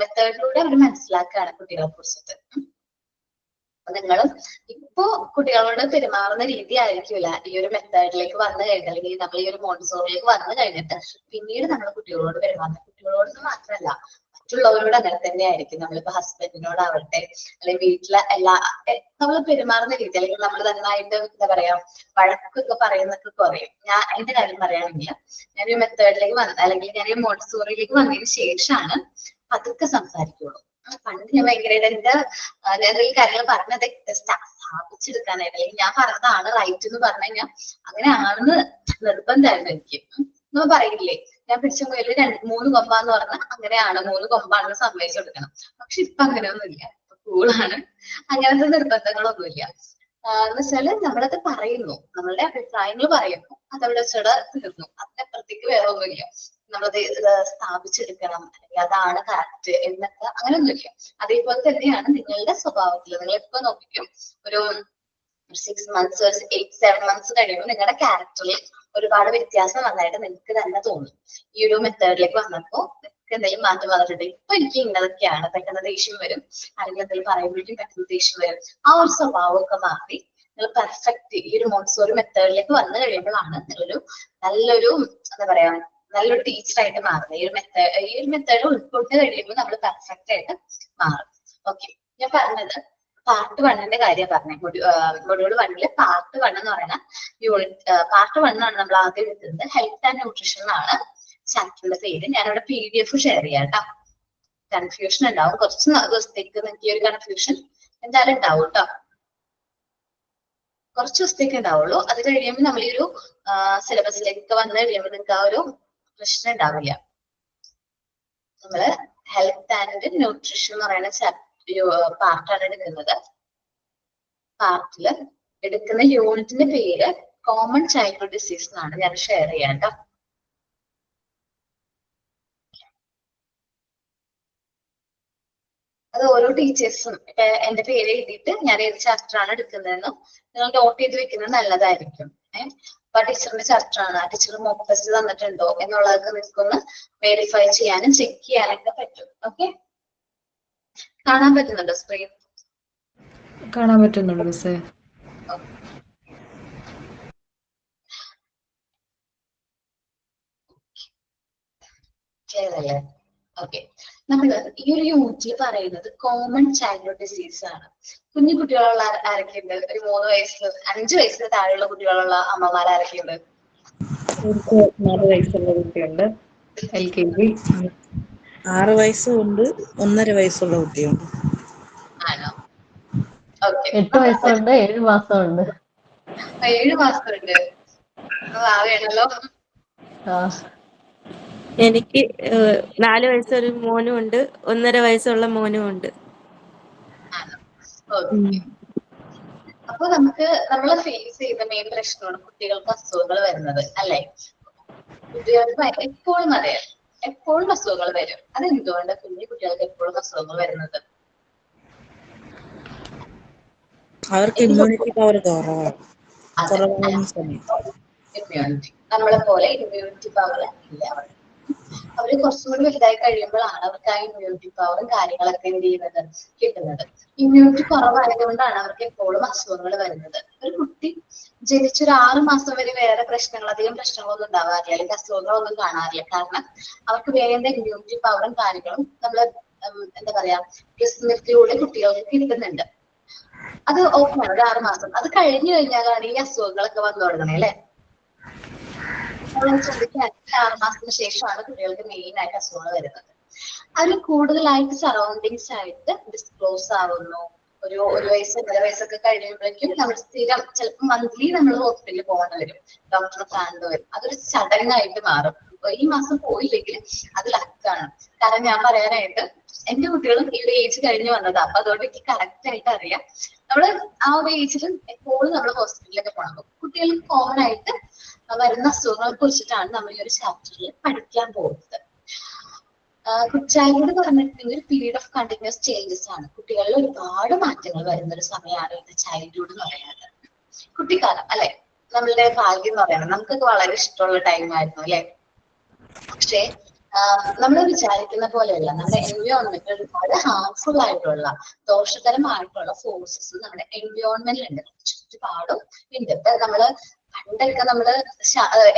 മെത്തേഡിലൂടെ അവർ മനസ്സിലാക്കുകയാണ് കുട്ടികളെ കുറിച്ചിട്ട്. നിങ്ങളും ഇപ്പോ കുട്ടികളോട് പെരുമാറുന്ന രീതി ആയിരിക്കില്ല ഈ ഒരു മെത്തേഡിലേക്ക് വന്നു കഴിഞ്ഞാൽ, അല്ലെങ്കിൽ നമ്മൾ ഈ ഒരു മോണ്ടിസോറിയിലേക്ക് വന്നു കഴിഞ്ഞിട്ട് പിന്നീട് നമ്മൾ കുട്ടികളോട് പെരുമാറുന്നത്. കുട്ടികളോട് മാത്രമല്ല, മറ്റുള്ളവരോട് അങ്ങനെ തന്നെ ആയിരിക്കും. നമ്മളിപ്പോ ഹസ്ബൻഡിനോടാവട്ടെ അല്ലെങ്കിൽ വീട്ടിലെ നമ്മൾ പെരുമാറുന്ന രീതി, അല്ലെങ്കിൽ നമ്മൾ നന്നായിട്ട് എന്താ പറയാ വഴക്കൊക്കെ പറയുന്നൊക്കെ കുറയും. ഞാൻ എന്റെ കാര്യം പറയുകയാണെങ്കിൽ, ഞാൻ ഈ മെത്തേഡിലേക്ക് അല്ലെങ്കിൽ ഞാൻ ഈ മോണ്ടിസോറിയിലേക്ക് വന്നതിന് ശേഷമാണ് പതുക്കെ സംസാരിക്കുള്ളൂ. പണ്ട് ഞാൻ ഭയങ്കരമായിട്ട് എന്തെങ്കിലും കാര്യങ്ങൾ പറഞ്ഞത് സ്ഥാപിച്ചെടുക്കാനായിട്ട്, അല്ലെങ്കിൽ ഞാൻ പറഞ്ഞതാണ് റൈറ്റ് എന്ന് പറഞ്ഞു കഴിഞ്ഞാൽ അങ്ങനെയാണെന്ന് നിർബന്ധമായിരുന്നു എനിക്ക്. നമ്മൾ പറയില്ലേ, ഞാൻ പിടിച്ച മുയലിൽ 3 കൊമ്പാന്ന് പറഞ്ഞാൽ അങ്ങനെയാണ്, 3 കൊമ്പാണെന്ന് സമ്മതിച്ചു കൊടുക്കണം. പക്ഷെ ഇപ്പൊ അങ്ങനെയൊന്നുമില്ല, കൂളാണ്, അങ്ങനത്തെ നിർബന്ധങ്ങളൊന്നുമില്ല. എന്ന് വെച്ചാല് നമ്മളത് പറയുന്നു, നമ്മളുടെ അഭിപ്രായങ്ങൾ പറയുന്നു, അതവിടെ വെച്ചോടെ തീർന്നു. അതിനപ്പുറത്തേക്ക് വേറെ ഒന്നുമില്ല. നമ്മളത് സ്ഥാപിച്ചെടുക്കണം, അല്ലെങ്കിൽ അതാണ് കറക്റ്റ് എന്നൊക്കെ അങ്ങനെയൊന്നുമില്ല. അതേപോലെ തന്നെയാണ് നിങ്ങളുടെ സ്വഭാവത്തിൽ. നിങ്ങൾ ഇപ്പൊ നോക്കിക്കും, ഒരു 6 months 7 months കഴിയുമ്പോൾ നിങ്ങളുടെ ക്യാരക്ടറിൽ ഒരുപാട് വ്യത്യാസം വന്നായിട്ട് നിങ്ങൾക്ക് തന്നെ തോന്നും. ഈ ഒരു മെത്തേഡിലേക്ക് വന്നപ്പോ നിങ്ങൾക്ക് എന്തെങ്കിലും മാറ്റം വന്നിട്ടുണ്ട്. ഇപ്പൊ എനിക്ക് ഇന്നതൊക്കെയാണ്, പെട്ടെന്ന് ദേഷ്യം വരും, അല്ലെങ്കിൽ എന്തെങ്കിലും പറയുമ്പോഴേക്കും പെട്ടെന്ന് ദേഷ്യം വരും. ആ ഒരു സ്വഭാവമൊക്കെ മാറി നിങ്ങൾ പെർഫെക്റ്റ് ഈ ഒരു മോണ്ടിസോറി മെത്തേഡിലേക്ക് വന്നു കഴിയുമ്പോഴാണ് നിങ്ങളൊരു നല്ലൊരു എന്താ പറയാ നല്ലൊരു ടീച്ചറായിട്ട് മാറുന്നത്. ഈ ഒരു മെത്തേഡ് ഉൾക്കൊണ്ട് കഴിയുമ്പോൾ നമ്മൾ പെർഫെക്റ്റ് ആയിട്ട് മാറും. ഓക്കെ, ഞാൻ പറഞ്ഞത് പാർട്ട് 1ന്റെ കാര്യം പറഞ്ഞേ. മൊഡ്യൂൾ 1 പാർട്ട് 1 എന്ന് പറയുന്ന യൂണിറ്റ്, പാർട്ട് 1 ആണ് നമ്മൾ ആദ്യം എടുക്കുന്നത്. ഹെൽത്ത് ആൻഡ് ന്യൂട്രീഷൻ ആണ് ചാപ്റ്ററിന്റെ പേര്. ഞാനിവിടെ PDF ഷെയർ ചെയ്യാം കേട്ടോ. കൺഫ്യൂഷൻ ഉണ്ടാവും, കുറച്ച് ദിവസത്തേക്ക് നിങ്ങൾക്ക് ഈ ഒരു കൺഫ്യൂഷൻ എന്തായാലും ഉണ്ടാവും കേട്ടോ. കുറച്ച് ദിവസത്തേക്ക് ഉണ്ടാവുള്ളൂ. അത് കഴിയുമ്പോൾ നമ്മൾ ഈ ഒരു സിലബസിലേക്ക് വന്നു കഴിയുമ്പോൾ നിങ്ങൾക്ക് ആ ഒരു പ്രശ്നം ഉണ്ടാവില്ല. നമ്മള് ഹെൽത്ത് ആൻഡ് ന്യൂട്രീഷൻ എന്ന് പറയുന്ന പാർട്ടാണ് എടുക്കുന്നത്. പാർട്ടില് എടുക്കുന്ന യൂണിറ്റിന്റെ പേര് കോമൺ ചൈൽഡ്ഹുഡ് ഡിസീസ് എന്നാണ്. ഞാൻ ഷെയർ ചെയ്യാം കേട്ടോ. അത് ഓരോ ടീച്ചേഴ്സും എന്റെ പേര് എഴുതിയിട്ട് ഞാൻ ഏത് ചാപ്റ്റർ ആണ് എടുക്കുന്നതെന്നും നിങ്ങൾ നോട്ട് ചെയ്ത് വെക്കുന്നത് നല്ലതായിരിക്കും. അപ്പൊ ടീച്ചറിന്റെ ചാപ്റ്റർ ആണ്, ആ ടീച്ചർ മോക്ക് ടെസ്റ്റ് തന്നിട്ടുണ്ടോ എന്നുള്ളതൊക്കെ നിൽക്കൊന്ന് വെരിഫൈ ചെയ്യാനും ചെക്ക് ചെയ്യാനൊക്കെ പറ്റും. ഓക്കെ, കാണാൻ പറ്റുന്നുണ്ടോ സ്ക്രീൻ? കാണാൻ പറ്റുന്നുണ്ട് മിസ്സേ. ക്ലിയർ അല്ലേ? ഓക്കെ, നമ്മള് ഈ ഒരു യൂണിറ്റിൽ പറയുന്നത് കോമൺ ചൈൽഡ്ഹുഡ് ഡിസീസ് ആണ്. കുഞ്ഞു കുട്ടികളുള്ള ആരൊക്കെയുണ്ട്? ഒരു 3 വയസ്സിൽ 5 വയസ്സിന് താഴെയുള്ള കുട്ടികളുള്ള അമ്മമാർ ആരൊക്കെയുണ്ട്? 4 വയസ്സുള്ള കുട്ടിയുണ്ട്, LKG. 6 വയസ്സുണ്ട്, 1.5 വയസ്സുള്ള കുട്ടിയുണ്ട്. ആണോ? ഓക്കെ, 8 വയസ്സുണ്ട്, 7 മാസമുണ്ട്. 7 മാസമുണ്ട്. വേണല്ലോ. എനിക്ക് 4 വയസ്സൊരു മോനും ഉണ്ട്, 1.5 വയസ്സുള്ള മോനും ഉണ്ട്. അപ്പൊ നമ്മള് ഫേസ് ചെയ്യുന്ന മെയിൻ പ്രശ്നമാണ് കുട്ടികൾക്ക് അസുഖങ്ങൾ വരുന്നത് അല്ലെ? കുട്ടികൾക്ക് എപ്പോഴും അറിയാം, എപ്പോഴും അസുഖങ്ങൾ വരും. അതെന്തുകൊണ്ട് കുഞ്ഞു കുട്ടികൾക്ക് എപ്പോഴും അസുഖങ്ങൾ വരുന്നത്? അവർക്ക് ഇമ്മ്യൂണിറ്റി പവർ കുറവാണ്. ഇമ്മ്യൂണിറ്റി നമ്മളെ പോലെ ഇമ്മ്യൂണിറ്റി പവർ ഇല്ല അവർക്ക്. അവര് കുറച്ചും കൂടി വലുതായി കഴിയുമ്പോഴാണ് അവർക്ക് ആ ഇമ്മ്യൂണിറ്റി പവറും കാര്യങ്ങളൊക്കെ എന്ത് ചെയ്യുന്നത് കിട്ടുന്നത്. ഇമ്മ്യൂണിറ്റി കുറവായതുകൊണ്ടാണ് അവർക്ക് എപ്പോഴും അസുഖങ്ങൾ വരുന്നത്. ഒരു കുട്ടി ജനിച്ചൊരു 6 മാസം വരെ വേറെ അധികം പ്രശ്നങ്ങളൊന്നും ഉണ്ടാവാറില്ല, അല്ലെങ്കിൽ അസുഖങ്ങളൊന്നും കാണാറില്ല. കാരണം അവർക്ക് വേണ്ട ഇമ്മ്യൂണിറ്റി പവറും കാര്യങ്ങളും നമ്മള് എന്താ പറയാ ബ്രസ്റ്റ് മിൽക്കിലൂടെ കുട്ടികൾക്ക് കിട്ടുന്നുണ്ട്. അത് ഓക്കെയാണ്, ഒരു 6 മാസം. അത് കഴിഞ്ഞു കഴിഞ്ഞാലാണ് ഈ അസുഖങ്ങളൊക്കെ വന്നു തുടങ്ങണേ അല്ലെ? നമ്മൾ ശ്രദ്ധിക്കുകയാണെങ്കിൽ 6 മാസത്തിന് ശേഷമാണ് കുട്ടികൾക്ക് മെയിൻ ആയിട്ട് അസുഖങ്ങൾ വരുന്നത്. അതിൽ കൂടുതലായിട്ട് സറൗണ്ടിങ്സ് ആയിട്ട് ഡിസ്ക്ലോസ് ആവുന്നു. ഒരു വയസ്സ് 1.5 വയസ്സൊക്കെ കഴിയുമ്പോഴേക്കും നമ്മൾ സ്ഥിരം ചിലപ്പോൾ മന്ത്ലി നമ്മൾ ഹോസ്പിറ്റലിൽ പോകേണ്ടി വരും, ഡോക്ടറെ കാണേണ്ടി വരും. അതൊരു ചടങ്ങായിട്ട് മാറും. ഈ മാസം പോയില്ലെങ്കിൽ അത് ലക്കാണ്. കാരണം ഞാൻ പറയാനായിട്ട് എന്റെ കുട്ടികളും ഈ ഒരു ഏജ് കഴിഞ്ഞ് വന്നതാ, അപ്പൊ അതുകൊണ്ട് എനിക്ക് കറക്റ്റ് ആയിട്ട് അറിയാം. നമ്മള് ആ ഒരു ഏജിലും എപ്പോഴും നമ്മൾ ഹോസ്പിറ്റലിലൊക്കെ പോകണം. കുട്ടികൾക്ക് കോമൺ ആയിട്ട് വരുന്ന അസുഖങ്ങളെ കുറിച്ചിട്ടാണ് നമ്മൾ ഈ ഒരു ചാപ്റ്ററിൽ പഠിക്കാൻ പോകുന്നത്. ചൈൽഡ്ഹുഡ് എന്ന് പറഞ്ഞിട്ടുണ്ടെങ്കിൽ ഒരു പീരീഡ് ഓഫ് കണ്ടിന്യൂസ് ചേഞ്ചസ് ആണ്. കുട്ടികളിൽ ഒരുപാട് മാറ്റങ്ങൾ വരുന്ന ഒരു സമയമാണ് ഇത് ചൈൽഡ്ഹുഡ് എന്ന് പറയുന്നത്. കുട്ടിക്കാലം അല്ലെ, നമ്മളുടെ ഭാഗ്യം എന്ന് പറയുന്നത് നമുക്കൊക്കെ വളരെ ഇഷ്ടമുള്ള ടൈം ആയിരുന്നു അല്ലെ. പക്ഷേ നമ്മൾ വിചാരിക്കുന്ന പോലെയല്ല, നമ്മുടെ എൻവയോൺമെന്റ് ഒരുപാട് ഹാർംഫുൾ ആയിട്ടുള്ള ദോഷകരമായിട്ടുള്ള ഫോഴ്സസ് നമ്മുടെ എൻവയോൺമെന്റിൽ ഉണ്ട്, ചുറ്റുപാടും ഉണ്ട്. ഇപ്പൊ നമ്മള് പണ്ടൊക്കെ നമ്മള്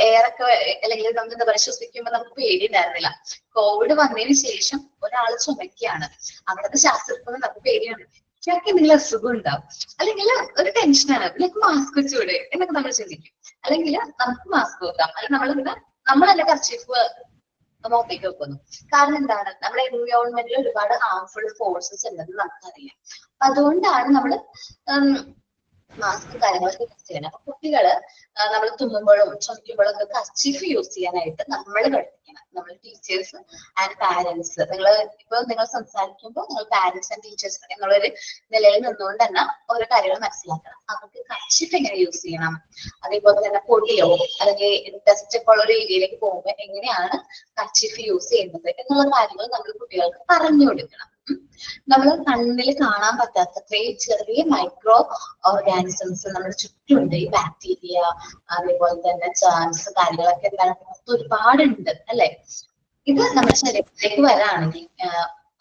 എയറൊക്കെ അല്ലെങ്കിൽ നമുക്ക് എന്താ പറയുക ശ്വസിക്കുമ്പോ നമുക്ക് പേടിയുണ്ടായിരുന്നില്ല. കോവിഡ് വന്നതിന് ശേഷം ഒരാൾ ചുമക്കുകയാണ്, അവിടുത്തെ ശാസ്ത്രജ്ഞർ നമുക്ക് പേടിയാണ്, ഇയാൾക്ക് എന്തെങ്കിലും അസുഖം ഉണ്ടാവും, അല്ലെങ്കിൽ ഒരു ടെൻഷനാണ്, അല്ലെങ്കിൽ മാസ്ക് വെച്ചൂടെ എന്നൊക്കെ നമ്മൾ ചിന്തിക്കും. അല്ലെങ്കിൽ നമുക്ക് മാസ്ക് വെക്കാം, അല്ലെങ്കിൽ നമ്മൾ തന്നെ കർച്ചീഫ് മുഖത്തേക്ക് വെക്കുന്നു. കാരണം എന്താണ്, നമ്മുടെ എൻവയോൺമെന്റിൽ ഒരുപാട് ഹാർംഫുൾ ഫോഴ്സസ് ഉണ്ടെന്ന് നമുക്കറിയാം. അപ്പൊ അതുകൊണ്ടാണ് നമ്മള് മാസ്ക് കാര്യങ്ങളൊക്കെ യൂസ് ചെയ്യണം. അപ്പൊ കുട്ടികള് നമ്മൾ തുമ്മുമ്പോഴും ചുമക്കുമ്പോഴും ഒക്കെ കർച്ചീഫ് യൂസ് ചെയ്യാനായിട്ട് നമ്മൾ പഠിപ്പിക്കണം. നമ്മൾ ടീച്ചേഴ്സ് ആൻഡ് പാരന്റ്സ്, നിങ്ങൾ സംസാരിക്കുമ്പോൾ നിങ്ങൾ പാരന്റ്സ് ആൻഡ് ടീച്ചേഴ്സ് എന്നുള്ളൊരു നിലയിൽ നിന്നുകൊണ്ട് തന്നെ ഓരോ കാര്യങ്ങൾ മനസ്സിലാക്കണം. അവർക്ക് കർച്ചീഫ് എങ്ങനെ യൂസ് ചെയ്യണം, അതേപോലെ തന്നെ പൊടിയോ അല്ലെങ്കിൽ ഡസ്റ്റ് ഒക്കെ ഉള്ള ഒരു ഏരിയയിലേക്ക് പോകുമ്പോൾ എങ്ങനെയാണ് കർച്ചീഫ് യൂസ് ചെയ്യുന്നത് എന്നുള്ള കാര്യങ്ങൾ നമ്മൾ കുട്ടികൾക്ക് പറഞ്ഞു കൊടുക്കണം. നമ്മൾ കണ്ണിൽ കാണാൻ പറ്റാത്ത ചെറിയ മൈക്രോ ഓർഗാനിസംസ് നമ്മുടെ ചുറ്റുമുണ്ട്. ഈ ബാക്ടീരിയ, അതേപോലെ തന്നെ ജേംസ് കാര്യങ്ങളൊക്കെ എന്താണ് ഒരുപാടുണ്ട് അല്ലെ. ഇത് നമ്മുടെ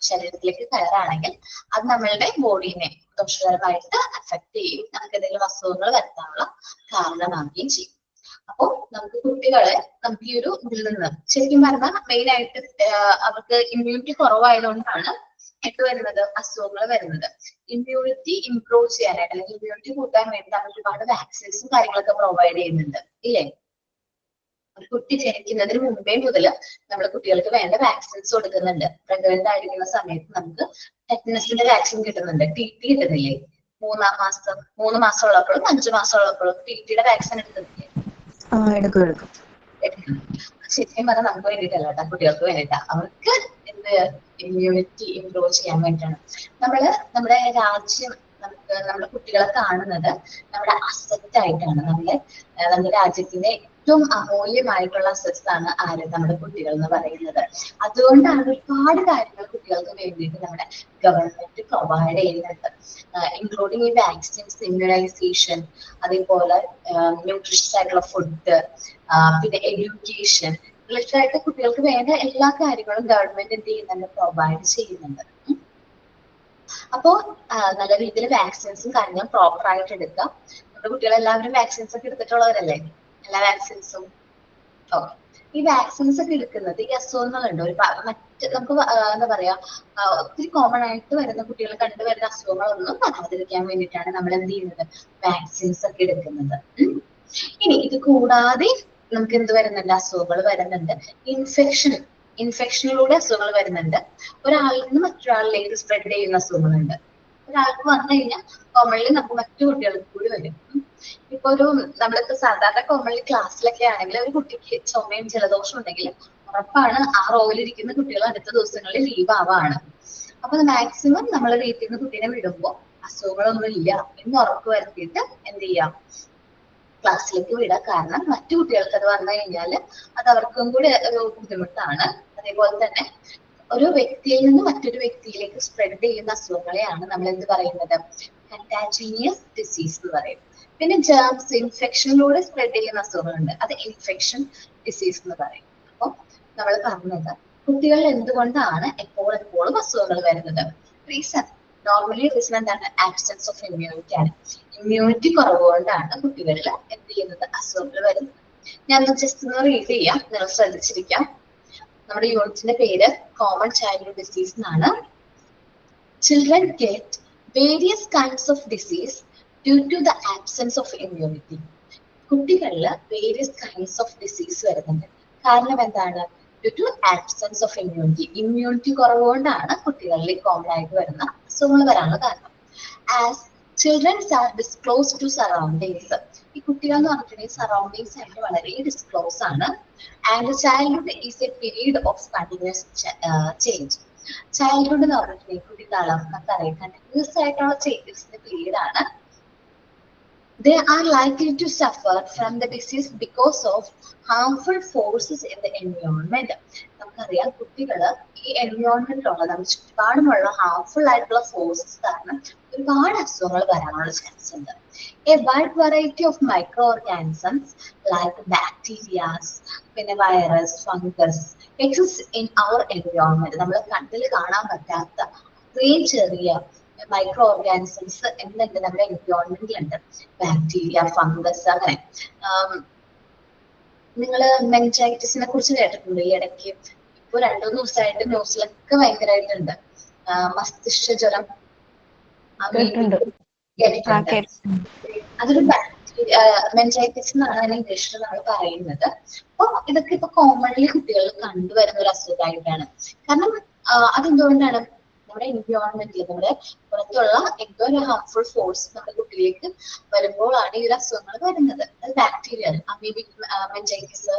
ശരീരത്തിലേക്ക് കയറാണെങ്കിൽ അത് നമ്മളുടെ ബോഡീനെ ദോഷകരമായിട്ട് അഫക്ട് ചെയ്യും, നമുക്ക് എന്തെങ്കിലും അസുഖങ്ങൾ വരുത്താനുള്ള കാരണമാവുകയും ചെയ്യും. അപ്പോ നമുക്ക് കുട്ടികളെ നമുക്ക് ഈ ഒരു ഇതിൽ നിന്ന് ശരിക്കും പറഞ്ഞാൽ മെയിൻ ആയിട്ട് അവർക്ക് ഇമ്മ്യൂണിറ്റി കുറവായതുകൊണ്ടാണ് വരുന്നത് അസുഖങ്ങൾ വരുന്നത്. ഇമ്മ്യൂണിറ്റി ഇംപ്രൂവ് ചെയ്യാനായിട്ട് അല്ലെങ്കിൽ ഇമ്മ്യൂണിറ്റി കൂട്ടാൻ വേണ്ടി നമ്മൾ ഒരുപാട് വാക്സിൻസും കാര്യങ്ങളൊക്കെ പ്രൊവൈഡ് ചെയ്യുന്നുണ്ട് ഇല്ലേ. ഒരു കുട്ടി ജനിക്കുന്നതിന് മുമ്പേ മുതൽ നമ്മൾ കുട്ടികൾക്ക് വേണ്ട വാക്സിൻസ് കൊടുക്കുന്നുണ്ട്. പ്രഗ്നന്റ് ആയിരിക്കുന്ന സമയത്ത് നമുക്ക് ടെറ്റനസിന്റെ വാക്സിൻ കിട്ടുന്നുണ്ട്, TT കിട്ടുന്നില്ലേ. 3 മാസം ഉള്ളപ്പോഴും 5 മാസം ഉള്ളപ്പോഴും TTയുടെ വാക്സിൻ എടുക്കുന്നില്ലേ. ശരിക്കും പറഞ്ഞാൽ നമുക്ക് വേണ്ടിയിട്ടല്ല കേട്ടോ, കുട്ടികൾക്ക് വേണ്ടിയിട്ടാ. അവർക്ക് ഇമ്മ്യൂണിറ്റി ഇംപ്രൂവ് ചെയ്യാൻ വേണ്ടിയിട്ടാണ്. നമ്മുടെ രാജ്യം നമ്മുടെ കുട്ടികളെ കാണുന്നത് നമ്മുടെ അസറ്റ് ആയിട്ടാണ്. നമ്മുടെ രാജ്യത്തിന്റെ ഏറ്റവും അമൂല്യമായിട്ടുള്ള അസറ്റ്സ് ആണ് നമ്മുടെ കുട്ടികൾ എന്ന് പറയുന്നത്. അതുകൊണ്ടാണ് ഒരുപാട് കാര്യങ്ങൾ കുട്ടികൾക്ക് വേണ്ടിയിട്ട് നമ്മുടെ ഗവൺമെന്റ് പ്രൊവൈഡ് ചെയ്യുന്നുണ്ട്, ഇൻക്ലൂഡിങ് ഈ വാക്സിൻസ്, ഇമ്മ്യൂണൈസേഷൻ, അതേപോലെ ന്യൂട്രീഷ്യസ് ആയിട്ടുള്ള ഫുഡ്, പിന്നെ എഡ്യൂക്കേഷൻ റിലേറ്റഡ് ആയിട്ട് കുട്ടികൾക്ക് വേണ്ട എല്ലാ കാര്യങ്ങളും ഗവൺമെന്റ് എന്ത് ചെയ്യുന്നുണ്ട്, പ്രൊവൈഡ് ചെയ്യുന്നുണ്ട്. അപ്പോ നല്ല രീതിയിൽ വാക്സിൻസും കാര്യങ്ങളും പ്രോപ്പർ ആയിട്ട് എടുക്കുക. നമ്മുടെ കുട്ടികളെല്ലാവരും വാക്സിൻസ് ഒക്കെ എടുത്തിട്ടുള്ളവരല്ലേ, എല്ലാ വാക്സിൻസും. ഓക്കെ, ഈ വാക്സിൻസ് ഒക്കെ എടുക്കുന്നത് ഈ അസുഖങ്ങളുണ്ട് മറ്റ് നമുക്ക് എന്താ പറയാ ഒത്തിരി കോമൺ ആയിട്ട് വരുന്ന കുട്ടികൾ കണ്ടുവരുന്ന അസുഖങ്ങളൊന്നും വരാതിരിക്കാൻ വേണ്ടിയിട്ടാണ് നമ്മൾ എന്ത് ചെയ്യുന്നത്, വാക്സിൻസ് ഒക്കെ എടുക്കുന്നത്. ഇനി ഇത് കൂടാതെ നമുക്ക് എന്ത് വരുന്നുണ്ട്, അസുഖങ്ങൾ വരുന്നുണ്ട്. ഇൻഫെക്ഷനിലൂടെ അസുഖങ്ങൾ വരുന്നുണ്ട്. ഒരാളിൽ നിന്ന് മറ്റൊരാളിലേക്ക് സ്പ്രെഡ് ചെയ്യുന്ന അസുഖങ്ങളുണ്ട്. ഒരാൾക്ക് വന്നു കഴിഞ്ഞാൽ കോമൺലി നമുക്ക് മറ്റു കുട്ടികൾക്ക് കൂടി വരും. ഇപ്പൊ നമ്മളിപ്പോ സാധാരണ കോമൺലി ക്ലാസ്സിലൊക്കെ ആണെങ്കിൽ ഒരു കുട്ടിക്ക് ചുമയും ജലദോഷം ഉണ്ടെങ്കിൽ ഉറപ്പാണ് ആ റോയിലിരിക്കുന്ന കുട്ടികൾ അടുത്ത ദിവസങ്ങളിൽ ലീവ് ആവാണ്. അപ്പൊ മാക്സിമം നമ്മൾ വീട്ടിൽ നിന്ന് കുട്ടീനെ വിടുമ്പോൾ അസുഖങ്ങളൊന്നും ഇല്ല എന്ന് ഉറപ്പ് വരുത്തിയിട്ട് എന്ത് ചെയ്യാം, ക്ലാസ്സിലേക്ക് വിടാം. കാരണം മറ്റു കുട്ടികൾക്ക് അത് വന്നു കഴിഞ്ഞാൽ അത് അവർക്കും കൂടി ഒരു ബുദ്ധിമുട്ടാണ്. അതേപോലെ തന്നെ ഒരു വ്യക്തിയിൽ നിന്ന് മറ്റൊരു വ്യക്തിയിലേക്ക് സ്പ്രെഡ് ചെയ്യുന്ന അസുഖങ്ങളെയാണ് നമ്മൾ എന്ത് പറയുന്നത്, കണ്ടാജിനിയസ് ഡിസീസ് എന്ന് പറയും. പിന്നെ ജേംസ്, ഇൻഫെക്ഷനിലൂടെ സ്പ്രെഡ് ചെയ്യുന്ന അസുഖങ്ങളുണ്ട്, അത് ഇൻഫെക്ഷൻ ഡിസീസ് എന്ന് പറയും. അപ്പൊ നമ്മൾ പറഞ്ഞത് കുട്ടികളിൽ എന്തുകൊണ്ടാണ് എപ്പോഴും അസുഖങ്ങൾ വരുന്നത്, റീസൺ നോർമലി റീസൺ എന്താണ്, ആബ്സെൻസ് ഓഫ് ഇമ്മ്യൂണിറ്റി ആണ്. ഇമ്മ്യൂണിറ്റി കുറവുകൊണ്ടാണ് കുട്ടികളിൽ എന്ത് ചെയ്യുന്നത്, അസുഖങ്ങൾ വരുന്നത്. ഞാൻ ജസ്റ്റ് ഒന്ന് റീഡ് ചെയ്യാം, നിങ്ങൾ ശ്രദ്ധിച്ചിരിക്കാം. നമ്മുടെ യൂണിറ്റിന്റെ പേര് കോമൺ ചൈൽഡ്ഹുഡ് ഡിസീസ് എന്നാണ്. Children get various kinds of disease due to the absence of immunity. കുട്ടികളിൽ വേരിയസ് കൈൻഡ്സ് ഓഫ് ഡിസീസ് വരുന്നുണ്ട്. കാരണം എന്താണ്? Due to absence of immunity കുറവ് കൊണ്ടാണ് കുട്ടികളിൽ കോമൺ ആയിട്ട് വരുന്ന അസുഖങ്ങൾ വരാനുള്ള കാരണം. As childrens are disclose to surroundings, ഈ കുട്ടികൾ എന്ന് പറഞ്ഞിട്ടുണ്ടെങ്കിൽ സറൗണ്ടിങ്സ് ആയിട്ട് വളരെ ഡിസ്ക്ലോസ് ആണ്. And childhood is a period of continuous change. Childhood എന്ന് പറഞ്ഞിട്ടുണ്ടെങ്കിൽ കുട്ടിക്കാലം നമുക്കറിയാം കണ്ടിന്യൂസ് ആയിട്ടുള്ള ചേഞ്ചസിന്റെ പീരീഡ് ആണ്. They are likely to suffer from the disease because of harmful forces in the environment. നമുക്കറിയാം കുട്ടികള് ഈ എൻവയോൺമെന്റിലുള്ള നമ്മുടെ ചുറ്റുപാടുമുള്ള ഹാർംഫുൾ ആയിട്ടുള്ള ഫോഴ്സസ് കാരണം ഒരുപാട് അസുഖങ്ങൾ വരാനുള്ള ചാൻസ് ഉണ്ട്. A wide variety of microorganisms like bacteria, പിന്നെ virus, fungus exist in our environment. നമ്മൾ കണ്ണിൽ കാണാൻ പറ്റാത്ത അത്രയും ചെറിയ മൈക്രോ ഓർഗാനിസംസ് എന്തുണ്ട് നമ്മുടെ എൻവയോൺമെന്റിലുണ്ട്. ബാക്ടീരിയ, ഫംഗസ്, അങ്ങനെ. നിങ്ങൾ മെനിഞ്ചൈറ്റിസിനെ കുറിച്ച് കേട്ടിട്ടുണ്ട് ഈ ഇടയ്ക്ക്? ഇപ്പൊ 2-3 ദിവസമായിട്ട് ന്യൂസിലൊക്കെ ഭയങ്കരമായിട്ടുണ്ട്. മസ്തിഷ്ക ജ്വരം കേട്ടിട്ടുണ്ട്. അതൊരു ബാക്ടീരിയ മെനിഞ്ചൈറ്റിസ് എന്നാണ് അതിന് ഇംഗ്ലീഷിൽ നമ്മൾ പറയുന്നത്. അപ്പൊ ഇതൊക്കെ ഇപ്പൊ കോമൺലി കുട്ടികളിൽ കണ്ടുവരുന്ന ഒരു അസുഖമായിട്ടാണ്. കാരണം അതെന്തുകൊണ്ടാണ്? നമ്മുടെ എൻവയോൺമെന്റിൽ നമ്മുടെ പുറത്തുള്ള എന്തോ ഒരു ഹാർംഫുൾ ഫോഴ്സ് നമ്മുടെ കുട്ടിയിലേക്ക് വരുമ്പോഴാണ് ഈ ഒരു അസുഖങ്ങൾ വരുന്നത്. അത് ബാക്ടീരിയ, അമീബിക് മെനിഞ്ചൈറ്റിസ്,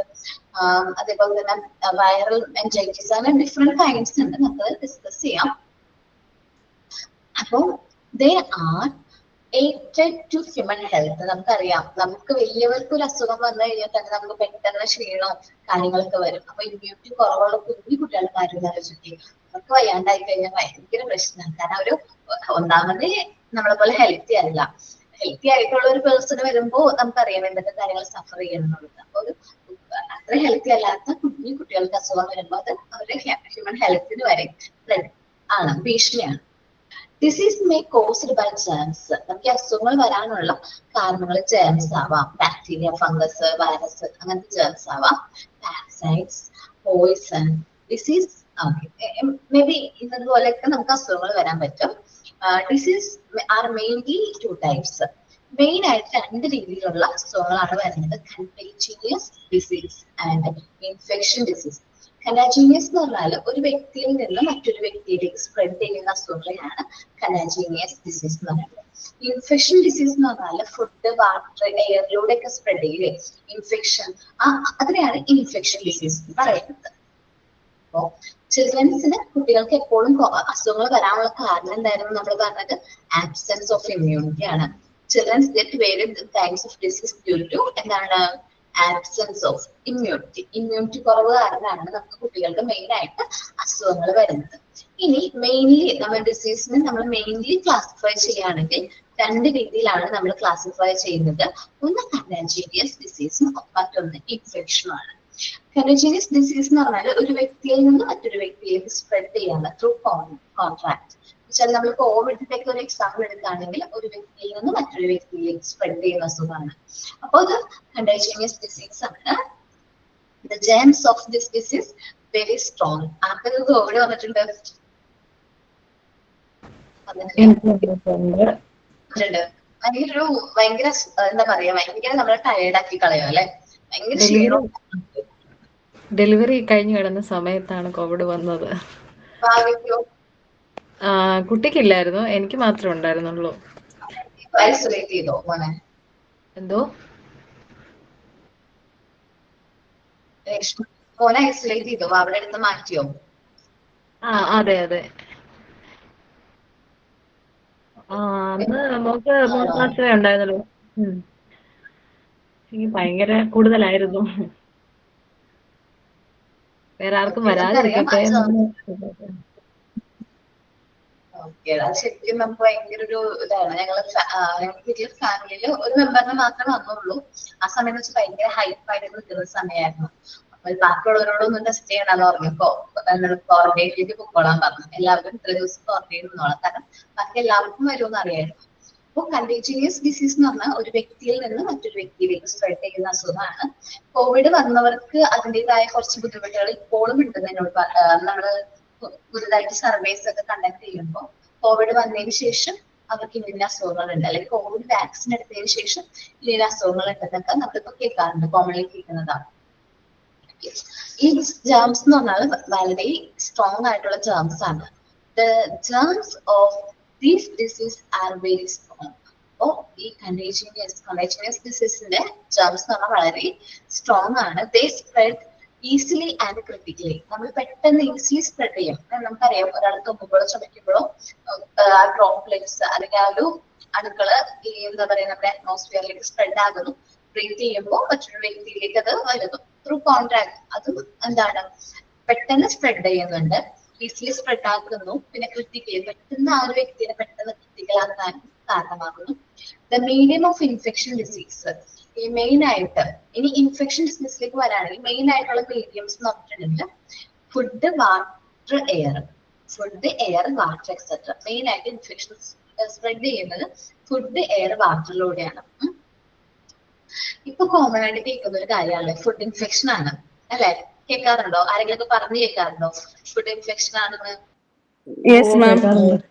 അതേപോലെ തന്നെ വൈറൽ മെനിഞ്ചൈറ്റിസ്, അങ്ങനെ ഡിഫറെന്റ് കൈൻഡ്സ് ഉണ്ട്. നമുക്ക് ഡിസ്കസ് ചെയ്യാം. അപ്പോൾ they are a threat to human health. നമുക്കറിയാം നമുക്ക് വലിയവർക്ക് ഒരു അസുഖം വന്നു കഴിഞ്ഞാൽ തന്നെ നമുക്ക് പെട്ടെന്ന് ക്ഷീണവും കാര്യങ്ങളൊക്കെ വരും. അപ്പൊ ഇമ്മ്യൂണിറ്റി കുറവുള്ള കുഞ്ഞു കുട്ടികളുടെ കാര്യം ആലോചിക്കും. അവർക്ക് വയ്യാണ്ടായി കഴിഞ്ഞാൽ ഭയങ്കര പ്രശ്നമാണ്. കാരണം അവര് ഒന്നാമത് നമ്മളെ പോലെ ഹെൽത്തി അല്ല. ഹെൽത്തി ആയിട്ടുള്ള ഒരു പേഴ്സൺ വരുമ്പോൾ നമുക്കറിയാം എന്തൊക്കെ കാര്യങ്ങൾ സഫർ ചെയ്യണമെന്നുള്ളത്. അപ്പൊ ഒരു അത്ര ഹെൽത്തി അല്ലാത്ത കുഞ്ഞു കുട്ടികൾക്ക് അസുഖം വരുമ്പോൾ അത് അവരുടെ ഹ്യൂമൻ ഹെൽത്തിന് വരെ ആണ്, ഭീഷണിയാണ്. Disease may caused by germs. നമുക്ക് അസുഖങ്ങൾ വരാനുള്ള കാരണങ്ങൾ ജേംസ് ആവാം. ബാക്ടീരിയ, ഫംഗസ്, വൈറസ്, അങ്ങനത്തെ ജേംസ് ആവാം. Parasites, poison, disease. May be ഇന്നതുപോലെയൊക്കെ നമുക്ക് അസുഖങ്ങൾ വരാൻ പറ്റും. Disease are mainly 2 types. Main ആയിട്ട് 2 രീതിയിലുള്ള അസുഖങ്ങളാണ് വരുന്നത്. Contagious disease and infection disease. Contagious എന്ന് പറഞ്ഞാൽ ഒരു വ്യക്തിയിൽ നിന്ന് മറ്റൊരു വ്യക്തിയിലേക്ക് സ്പ്രെഡ് ചെയ്യുന്ന അസുഖങ്ങളെയാണ് കണ്ടാജീനിയസ് ഡിസീസ് എന്ന് പറയുന്നത്. ഇൻഫെക്ഷൻ ഡിസീസ് എന്ന് പറഞ്ഞാൽ ഫുഡ്, വാട്ടർ, എയറിലൂടെ ഒക്കെ സ്പ്രെഡ് ചെയ്യില്ലേ ഇൻഫെക്ഷൻ, അതിനെയാണ് ഇൻഫെക്ഷൻ ഡിസീസ് എന്ന് പറയുന്നത്. അപ്പോ ചിൽഡ്രൻസിന്, കുട്ടികൾക്ക് എപ്പോഴും അസുഖങ്ങൾ വരാനുള്ള കാരണം എന്തായിരുന്നു നമ്മൾ പറഞ്ഞത്? ആബ്സെൻസ് ഓഫ് ഇമ്മ്യൂണിറ്റി ആണ്. Childrens get various types of disease due to എന്താണ്? ആബ്സെൻസ് ഓഫ് ഇമ്മ്യൂണിറ്റി കുറവ് കാരണമാണ് നമുക്ക് കുട്ടികൾക്ക് മെയിൻ ആയിട്ട് അസുഖങ്ങൾ വരുന്നത്. ഇനി മെയിൻലി നമ്മൾ ഡിസീസിനെ നമ്മൾ മെയിൻലി ക്ലാസിഫൈ ചെയ്യുകയാണെങ്കിൽ 2 രീതിയിലാണ് നമ്മൾ ക്ലാസിഫൈ ചെയ്യുന്നത്. ഒന്ന് കണ്ടാജീനിയസ് ഡിസീസും മറ്റൊന്ന് ഇൻഫെക്ഷനുമാണ്. കണ്ടാജീനിയസ് ഡിസീസ് എന്ന് പറഞ്ഞാൽ ഒരു വ്യക്തിയിൽ നിന്ന് മറ്റൊരു വ്യക്തിയിലേക്ക് സ്പ്രെഡ് ചെയ്യാണ് ത്രൂ കോൺടാക്ട്. നമ്മൾ കോവിഡിന്റെ ഒക്കെ ഒരു എക്സാമ്പിൾ എടുക്കുകയാണെങ്കിൽ ഒരു വ്യക്തിയിൽ നിന്ന് മറ്റൊരു വ്യക്തിയിലേക്ക് സ്പ്രെഡ് ചെയ്യുന്ന അസുഖമാണ്. അപ്പൊ അത് കണ്ടാജീനിയസ് ഡിസീസ് ആണ്. The germs of this disease very strong. ആർക്കൊക്കെ കോവിഡ് വന്നിട്ടുണ്ട്? ഭയങ്കര എന്താ പറയാ, ഭയങ്കര നമ്മളെ ടയേർഡാക്കി കളയോ അല്ലെ? ഭയങ്കര ക്ഷീണം. ഡെലിവറി കഴിഞ്ഞു കിടന്ന സമയത്താണ് കോവിഡ് വന്നത്. കുട്ടിക്കില്ലായിരുന്നു, എനിക്ക് മാത്രമേ ഉണ്ടായിരുന്നുള്ളൂ. ഐസൊലേറ്റ് ചെയ്തോ മോനെ? എന്തോ? മോനെ ഐസൊലേറ്റ് ചെയ്തോ? അവിടെ അടുത്ത് മാറ്റിയോ? അതെ അതെ. അന്ന് നമുക്ക് 3 മാത്രമേ ഉണ്ടായിരുന്നുള്ളൂ. ഭയങ്കര കൂടുതലായിരുന്നു. വേറെ ആർക്കും വരാതിരിക്കട്ടെ. അത് ശരിക്കും നമുക്ക് ഭയങ്കര ഒരു ഇതാണ്. ഞങ്ങൾക്ക് ഫാമിലിയിൽ ഒരു മെമ്പറിന് മാത്രമേ വന്നുള്ളൂ. ആ സമയം വെച്ച് ഭയങ്കര ഹൈപ്പായിട്ട് നിൽക്കുന്ന സമയമായിരുന്നു. അപ്പോൾ ബാക്കിയുള്ളവരോടൊന്നും ടെസ്റ്റ് ചെയ്യണമെന്ന് പറഞ്ഞപ്പോ ക്വാറന്റൈനിലേക്ക് പൊക്കോളാൻ പറഞ്ഞു. എല്ലാവർക്കും 3 ദിവസം ക്വാറന്റൈൻ നിന്നോളാം, കാരണം ബാക്കി എല്ലാവർക്കും വരുമെന്ന് അറിയായിരുന്നു. അപ്പോൾ കണ്ടേജിയസ് ഡിസീസ് എന്ന് പറഞ്ഞാൽ ഒരു വ്യക്തിയിൽ നിന്ന് മറ്റൊരു വ്യക്തിയിലേക്ക് സ്പ്രെഡ് ചെയ്യുന്ന അസുഖമാണ്. കോവിഡ് വന്നവർക്ക് അതിൻ്റെതായ കുറച്ച് ബുദ്ധിമുട്ടുകൾ ഇപ്പോഴും ഉണ്ടെന്ന് എന്നോട് നമ്മള് പുതുതായിട്ട് സർവേസ് ഒക്കെ കണ്ടക്ട് ചെയ്യുമ്പോൾ കോവിഡ് വന്നതിന് ശേഷം അവർക്ക് ഇന്ന അസുഖങ്ങളുണ്ട്, അല്ലെങ്കിൽ കോവിഡ് വാക്സിൻ എടുത്തതിന് ശേഷം ഇന്ന അസുഖങ്ങൾ ഉണ്ടെന്നൊക്കെ നമ്മളിപ്പോ കേൾക്കാറുണ്ട്, കോമൺലി കേൾക്കുന്നതാണ്. ഈ ജേംസ് എന്ന് പറഞ്ഞാൽ വളരെ സ്ട്രോങ് ആയിട്ടുള്ള ജേംസ് ആണ്. The germs of these disease are very strong. അപ്പോ ഈ കണ്ടേജിയസ് ഡിസീസിന്റെ ജേംസ് എന്ന് പറഞ്ഞാൽ വളരെ സ്ട്രോങ് ആണ്. They spread easily and critically. നമ്മൾ പെട്ടെന്ന് ഈസിലി സ്പ്രെഡ് ചെയ്യും. നമുക്കറിയാം, ഒരാൾ തുമ്മുമ്പോഴോ ചുമയ്ക്കുമ്പോഴോ ഡ്രോപ്ലെറ്റ്സ് അല്ലെങ്കിൽ ആ ഒരു അണുക്കള് ഈ എന്താ പറയുക നമ്മുടെ അറ്റ്മോസ്ഫിയറിലേക്ക് സ്പ്രെഡ് ആകുന്നു. ബ്രീത്ത് ചെയ്യുമ്പോൾ മറ്റൊരു വ്യക്തിയിലേക്ക് അത് വരുന്നു ത്രൂ കോൺടാക്ട്. അതും എന്താണ് പെട്ടെന്ന് സ്പ്രെഡ് ചെയ്യുന്നുണ്ട്, ഈസിലി സ്പ്രെഡ് ആക്കുന്നു. പിന്നെ ക്രിട്ടിക്കലി പെട്ടെന്ന് ആ ഒരു വ്യക്തിയെ പെട്ടെന്ന് ക്രിട്ടിക്കൽ ആക്കാൻ കാരണമാകുന്നു. The medium of infection disease, ഈ മെയിൻ ആയിട്ട് ഇനി ഇൻഫെക്ഷൻ ഡിസീസിലേക്ക് വരാണെങ്കിൽ മെയിൻ ആയിട്ടുള്ള മീഡിയംസ് നോക്കിയിട്ടുണ്ടെങ്കിൽ food, water, air. Food, air, water etcetera. Main ആയിട്ട് ഇൻഫെക്ഷൻ സ്പ്രെഡ് ചെയ്യുന്നത് ഫുഡ്, എയർ, വാട്ടറിലൂടെയാണ്. ഇപ്പൊ കോമൺ ആയിട്ട് കേൾക്കുന്ന ഒരു കാര്യമാണ് ഫുഡ് ഇൻഫെക്ഷൻ ആണ് അല്ലെ? കേൾക്കാറുണ്ടോ? ആരെങ്കിലും പറഞ്ഞു കേൾക്കാറുണ്ടോ ഫുഡ് ഇൻഫെക്ഷൻ ആണെന്ന്?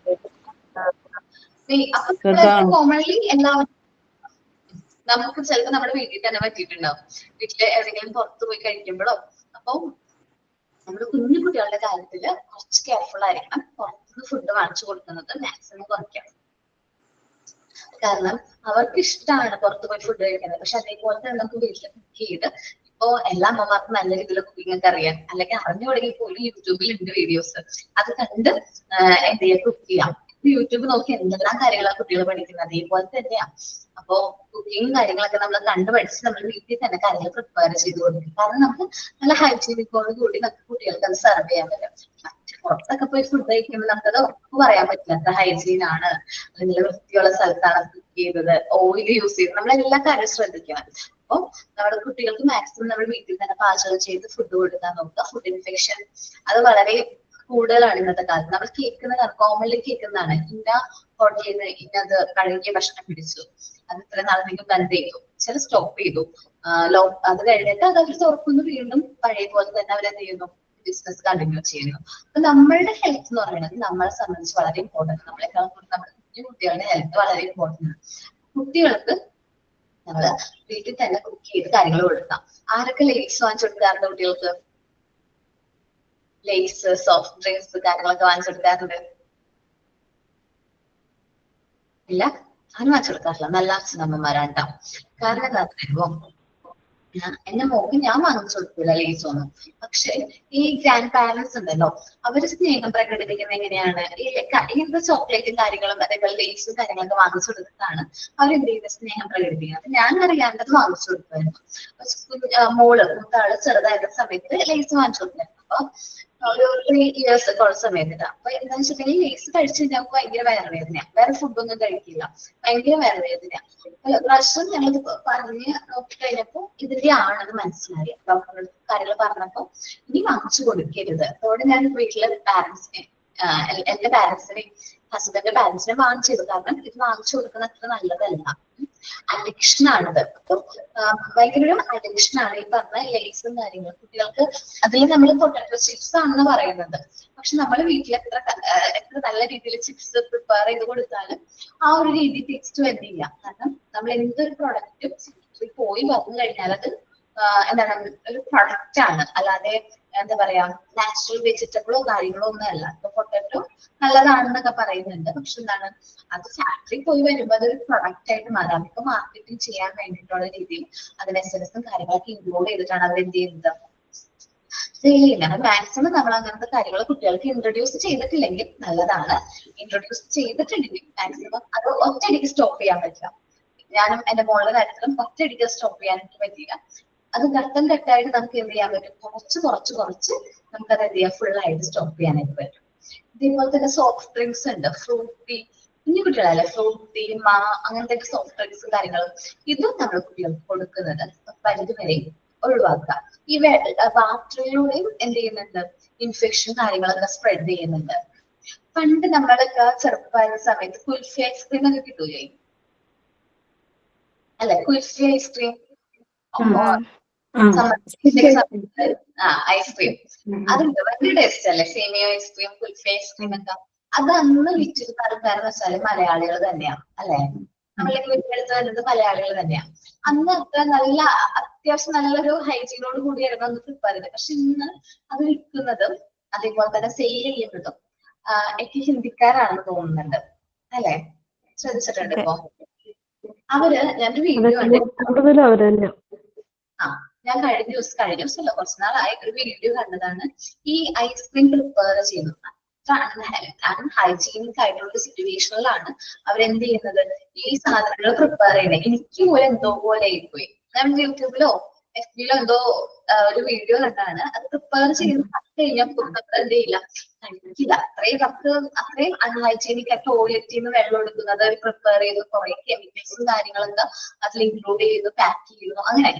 അപ്പൊ കോമൺലി എല്ലാവരും നമുക്ക് ചിലപ്പോൾ നമ്മുടെ വീട്ടിൽ തന്നെ പറ്റിയിട്ടുണ്ടാവും. വീട്ടില് എവിടെയെങ്കിലും പുറത്തു പോയി കഴിക്കുമ്പോഴോ. അപ്പൊ നമ്മള് കുഞ്ഞു കുട്ടികളുടെ കാര്യത്തില് കുറച്ച് കെയർഫുൾ ആയിരിക്കണം. പുറത്തുനിന്ന് ഫുഡ് വാങ്ങിച്ചു കൊടുക്കുന്നത് മാക്സിമം കുറയ്ക്കണം. കാരണം അവർക്ക് ഇഷ്ടമാണ് പുറത്തു പോയി ഫുഡ് കഴിക്കുന്നത്. പക്ഷെ അതേപോലെ തന്നെ നമുക്ക് വീട്ടിൽ കുക്ക് ചെയ്ത്, ഇപ്പോ എല്ലാ അമ്മമാർക്കും നല്ല രീതിയിൽ കുക്കിംഗ് ഒക്കെ അറിയാം, അല്ലെങ്കിൽ അറിഞ്ഞു തുടങ്ങി പോലും യൂട്യൂബിൽ ഉണ്ട് വീഡിയോസ്. അത് കണ്ട് എന്ത് ചെയ്യാം, കുക്ക് ചെയ്യാം. യൂട്യൂബ് നോക്കി എന്തെല്ലാം കാര്യങ്ങളാണ് കുട്ടികൾ പഠിക്കുന്നത്, അതേപോലെ തന്നെയാ. അപ്പോ കുക്കിംഗ് കാര്യങ്ങളൊക്കെ നമ്മൾ കണ്ടു പഠിച്ച് നമ്മൾ വീട്ടിൽ തന്നെ കാര്യങ്ങൾ പ്രിപ്പയർ ചെയ്ത് കൊടുക്കും. കാരണം നമുക്ക് നല്ല ഹൈജീനിക്കോട് കൂടി നമുക്ക് കുട്ടികൾക്ക് അത് സെർവ് ചെയ്യാൻ പറ്റും. പുറത്തൊക്കെ പോയി ഫുഡ് കഴിക്കുമ്പോൾ നമുക്കത് ഉറപ്പ് പറയാൻ പറ്റില്ല അത്ര ഹൈജീൻ ആണ്, അല്ലെങ്കിൽ വൃത്തിയുള്ള സ്ഥലത്താണ് കുക്ക് ചെയ്തത്, ഓയിൽ യൂസ് ചെയ്ത്, നമ്മളെല്ലാ കാര്യവും ശ്രദ്ധിക്കണം. അപ്പൊ നമ്മുടെ കുട്ടികൾക്ക് മാക്സിമം നമ്മൾ വീട്ടിൽ തന്നെ പാചകം ചെയ്ത് ഫുഡ് കൊടുക്കാൻ നോക്കുക. ഫുഡ് ഇൻഫെക്ഷൻ അത് വളരെ കൂടുതലാണ് ഇന്നത്തെ കാലത്ത്. നമ്മൾ കേൾക്കുന്നതാണ്, കോമൺലി കേൾക്കുന്നതാണ്, ഇന്ന ഹോട്ടലിൽ നിന്ന് ഇന്നത് കഴുകിയ ഭക്ഷണം പിടിച്ചു, അത് ഇത്ര നാളത്തേക്ക് ബന്ദ് ചെയ്തു, ചില സ്റ്റോപ്പ് ചെയ്തു, അത് കഴിഞ്ഞിട്ട് അത് അവർ തുറക്കുന്നു, വീണ്ടും പഴയ പോലെ തന്നെ അവരെന്ത് ചെയ്യുന്നു, ബിസിനസ് കണ്ടിന്യൂ ചെയ്യുന്നു. അപ്പൊ നമ്മളുടെ ഹെൽത്ത് എന്ന് പറയുന്നത് നമ്മളെ സംബന്ധിച്ച് വളരെ ഇമ്പോർട്ടന്റ്. നമ്മളെക്കാൾ നമ്മുടെ കുഞ്ഞു കുട്ടികളുടെ ഹെൽത്ത് വളരെ ഇമ്പോർട്ടന്റ് ആണ്. കുട്ടികൾക്ക് നമ്മള് വീട്ടിൽ തന്നെ കുക്ക് ചെയ്ത് കാര്യങ്ങൾ കൊടുക്കാം. ആരൊക്കെ ലേസ് വാങ്ങിച്ചു കൊടുക്കാറുണ്ട് കുട്ടികൾക്ക്? ലേസ്, സോഫ്റ്റ് ഡ്രിങ്ക്സ് കാര്യങ്ങളൊക്കെ വാങ്ങിച്ചു കൊടുക്കാറുണ്ട്? ഇല്ല, ആരും വാങ്ങിച്ചു കൊടുക്കാറില്ല. നല്ല അച്ഛനമ്മമാരാട്ടോ. കാരണം എന്താ പറയുമ്പോ എന്റെ മോക്ക് ഞാൻ വാങ്ങിച്ചു കൊടുക്കില്ല ലേസ് ഒന്നും. പക്ഷെ ഈ ഗ്രാൻഡ് പാരന്റ്സ് ഉണ്ടല്ലോ, അവര് സ്നേഹം പ്രകടിപ്പിക്കുന്നത് എങ്ങനെയാണ്? ഇങ്ങനത്തെ ചോക്ലേറ്റും കാര്യങ്ങളും അതേപോലെ ലേസും കാര്യങ്ങളൊക്കെ വാങ്ങിച്ചു കൊടുത്തിട്ടാണ് അവരെന്ത് ചെയ്യുന്നത്, സ്നേഹം പ്രകടിപ്പിക്കുന്നത്. ഞാൻ അറിയാണ്ടത് വാങ്ങിച്ചു കൊടുക്കുമായിരുന്നു. മോള് മൂത്താള് ചെറുതായിരുന്ന സമയത്ത് ലേസ് വാങ്ങിച്ചു കൊടുത്തായിരുന്നു. അപ്പൊ ഒരു 3 years ഒക്കെ ഉള്ള സമയത്തിട്ട് അപ്പൊ എന്താണെന്ന് വെച്ചിട്ടുണ്ടെങ്കിൽ ലേസ് കഴിച്ച് കഴിഞ്ഞാൽ ഭയങ്കര വയറുവേദനയാണ്. വേറെ ഫുഡൊന്നും കഴിക്കില്ല, ഭയങ്കര വയറുവേദനയാണ്. പ്രാവശ്യം ഞങ്ങൾ പറഞ്ഞ് നോക്കി കഴിഞ്ഞപ്പോ ഇതിന്റെ ആണെന്ന് മനസ്സിലായി. ഡോക്ടറുടെ കാര്യങ്ങൾ പറഞ്ഞപ്പോ ഇനി വാങ്ങിച്ചു കൊടുക്കരുത്. അതോടെ ഞാൻ വീട്ടിലെ പാരന്റ്സിനെ, എന്റെ പാരന്റ്സിനെ, ഹസ്ബൻഡിന്റെ പാരന്റ്സിനെ വാങ്ങിച്ചത്. കാരണം ഇത് വാങ്ങിച്ചു കൊടുക്കുന്നത് അത്ര നല്ലതല്ല, അഡിക്ഷൻ ആണിത്. അപ്പൊ ഭയങ്കര ഒരു അഡിക്ഷൻ ആണ് ഈ പറഞ്ഞ ലേസും കാര്യങ്ങളും. കുട്ടികൾക്ക് അതിൽ നമ്മൾ പൊട്ടാറ്റോ ചിപ്സ് ആണെന്ന് പറയുന്നത്, പക്ഷെ നമ്മൾ വീട്ടിൽ എത്ര നല്ല രീതിയിൽ ചിപ്സ് പ്രിപ്പയർ ചെയ്ത് കൊടുത്താലും ആ ഒരു രീതി ടേസ്റ്റ് വരുന്നില്ല. കാരണം നമ്മൾ എന്തൊരു പ്രൊഡക്റ്റും പോയി വന്നു കഴിഞ്ഞാൽ അത് എന്താണ്, ഒരു പ്രൊഡക്റ്റ് ആണ്, അല്ലാതെ എന്താ പറയാ നാച്ചുറൽ വെജിറ്റബിളോ കാര്യങ്ങളോ ഒന്നും അല്ല. ഇപ്പൊ പൊട്ടാറ്റോ നല്ലതാണെന്നൊക്കെ പറയുന്നുണ്ട്, പക്ഷെ എന്താണ്, അത് ഫാക്ടറി പോയി വരുമ്പോൾ അതൊരു പ്രൊഡക്റ്റ് ആയിട്ട് മാറാം. ഇപ്പൊ മാർക്കറ്റിംഗ് ചെയ്യാൻ വേണ്ടിയിട്ടുള്ള രീതിയിൽ അതിന് എസൻസും കാര്യങ്ങളൊക്കെ ഇൻക്ലൂഡ് ചെയ്തിട്ടാണ് അവർ എന്ത് ചെയ്യുന്നത്, സെയിലില്ല. മാക്സിമം നമ്മൾ അങ്ങനത്തെ കാര്യങ്ങൾ കുട്ടികൾക്ക് ഇൻട്രൊഡ്യൂസ് ചെയ്തിട്ടില്ലെങ്കിൽ നല്ലതാണ്. ഇൻട്രൊഡ്യൂസ് ചെയ്തിട്ടുണ്ടെങ്കിൽ മാക്സിമം അത് ഒറ്റയടിക്ക് സ്റ്റോപ്പ് ചെയ്യാൻ പറ്റില്ല. ഞാനും എന്റെ മോളുടെ കാര്യത്തിലും ഒറ്റയടിക്ക് സ്റ്റോപ്പ് ചെയ്യാനായിട്ട് പറ്റില്ല. അത് ഘട്ടം ഘട്ടമായിട്ട് നമുക്ക് എന്ത് ചെയ്യാൻ പറ്റും, കുറച്ച് നമുക്കത് എന്ത് ചെയ്യാം, ഫുൾ ആയിട്ട് സ്റ്റോപ്പ് ചെയ്യാനായിട്ട് പറ്റും. ഇതേപോലെ തന്നെ സോഫ്റ്റ് ഡ്രിങ്ക്സ് ഉണ്ട്, ഫ്രൂട്ടി, കുഞ്ഞു കുട്ടികളല്ലേ, ഫ്രൂട്ടി, അങ്ങനത്തെ സോഫ്റ്റ് ഡ്രിങ്ക്സും കാര്യങ്ങളും ഇതും നമ്മൾ കുട്ടികൾക്ക് കൊടുക്കുന്നത് പരിധിവരെ ഒഴിവാക്കുക. ഈ വാട്ടറിലൂടെയും എന്ത് ചെയ്യുന്നുണ്ട്, ഇൻഫെക്ഷൻ കാര്യങ്ങളൊക്കെ സ്പ്രെഡ് ചെയ്യുന്നുണ്ട്. പണ്ട് നമ്മളൊക്കെ ചെറുപ്പമായ സമയത്ത് കുൽഫി ഐസ്ക്രീം ഒക്കെ കിട്ടൂലേ, അല്ലെ? കുൽഫി ഐസ്ക്രീം, ഐസ്ക്രീം അതുണ്ട്, വലിയ ടേസ്റ്റ് അല്ലേ? സേമിയ ഐസ്ക്രീം, കുൽഫി ഐസ്ക്രീം ഒക്കെ. അത് അന്ന് വിറ്റിരുന്ന ആൾക്കാരെന്ന് വെച്ചാല് മലയാളികൾ തന്നെയാണ് അല്ലെ. നമ്മളിലേക്ക് വീട്ടിലെടുത്ത് വരുന്നത് മലയാളികൾ തന്നെയാണ്. അന്ന് അത്ര നല്ല അത്യാവശ്യം നല്ലൊരു ഹൈജീനോട് കൂടിയായിരുന്നു അന്ന് പ്രിപ്പയർ ചെയ്തത്. പക്ഷെ ഇന്ന് അത് വിൽക്കുന്നതും അതേപോലെ തന്നെ സെയിൽ ചെയ്യുന്നതും എനിക്ക് ഹിന്ദിക്കാരാണെന്ന് തോന്നുന്നുണ്ട് അല്ലെ. ശ്രദ്ധിച്ചിട്ടുണ്ട് ഇപ്പൊ ഞാനൊരു വീഡിയോ കണ്ടു. ഞാൻ കഴിഞ്ഞ ദിവസമല്ല കുറച്ച് നാളായി ഒരു വീഡിയോ കണ്ടതാണ്. ഈ ഐസ്ക്രീം പ്രിപ്പയർ ചെയ്യുന്നത് ഹൈജീനിക് ആയിട്ടുള്ള സിറ്റുവേഷനിലാണ് അവരെന്ത് ചെയ്യുന്നത്, ഈ സാധനങ്ങൾ പ്രിപ്പയർ ചെയ്യുന്നത്. എനിക്ക് പോലെ എന്തോ പോലെ ആയിപ്പോയി. ഞാൻ യൂട്യൂബിലോ FB-ലോ എന്തോ ഒരു വീഡിയോ കണ്ടാണ്. അത് പ്രിപ്പയർ ചെയ്ത് കഴിഞ്ഞാൽ നമ്മൾ എന്ത് ചെയ്യില്ല, കഴിക്കില്ല. അത്രയും അൺഹൈജീനിക് ആയിട്ട് ടോയ്ലറ്റിൽ നിന്ന് വെള്ളം എടുക്കുന്നത് അവർ പ്രിപ്പയർ ചെയ്ത് കുറെ കെമിക്കൽസും കാര്യങ്ങളൊക്കെ അതിൽ ഇൻക്ലൂഡ് ചെയ്ത് പാക്ക് ചെയ്യുന്നു അങ്ങനെ.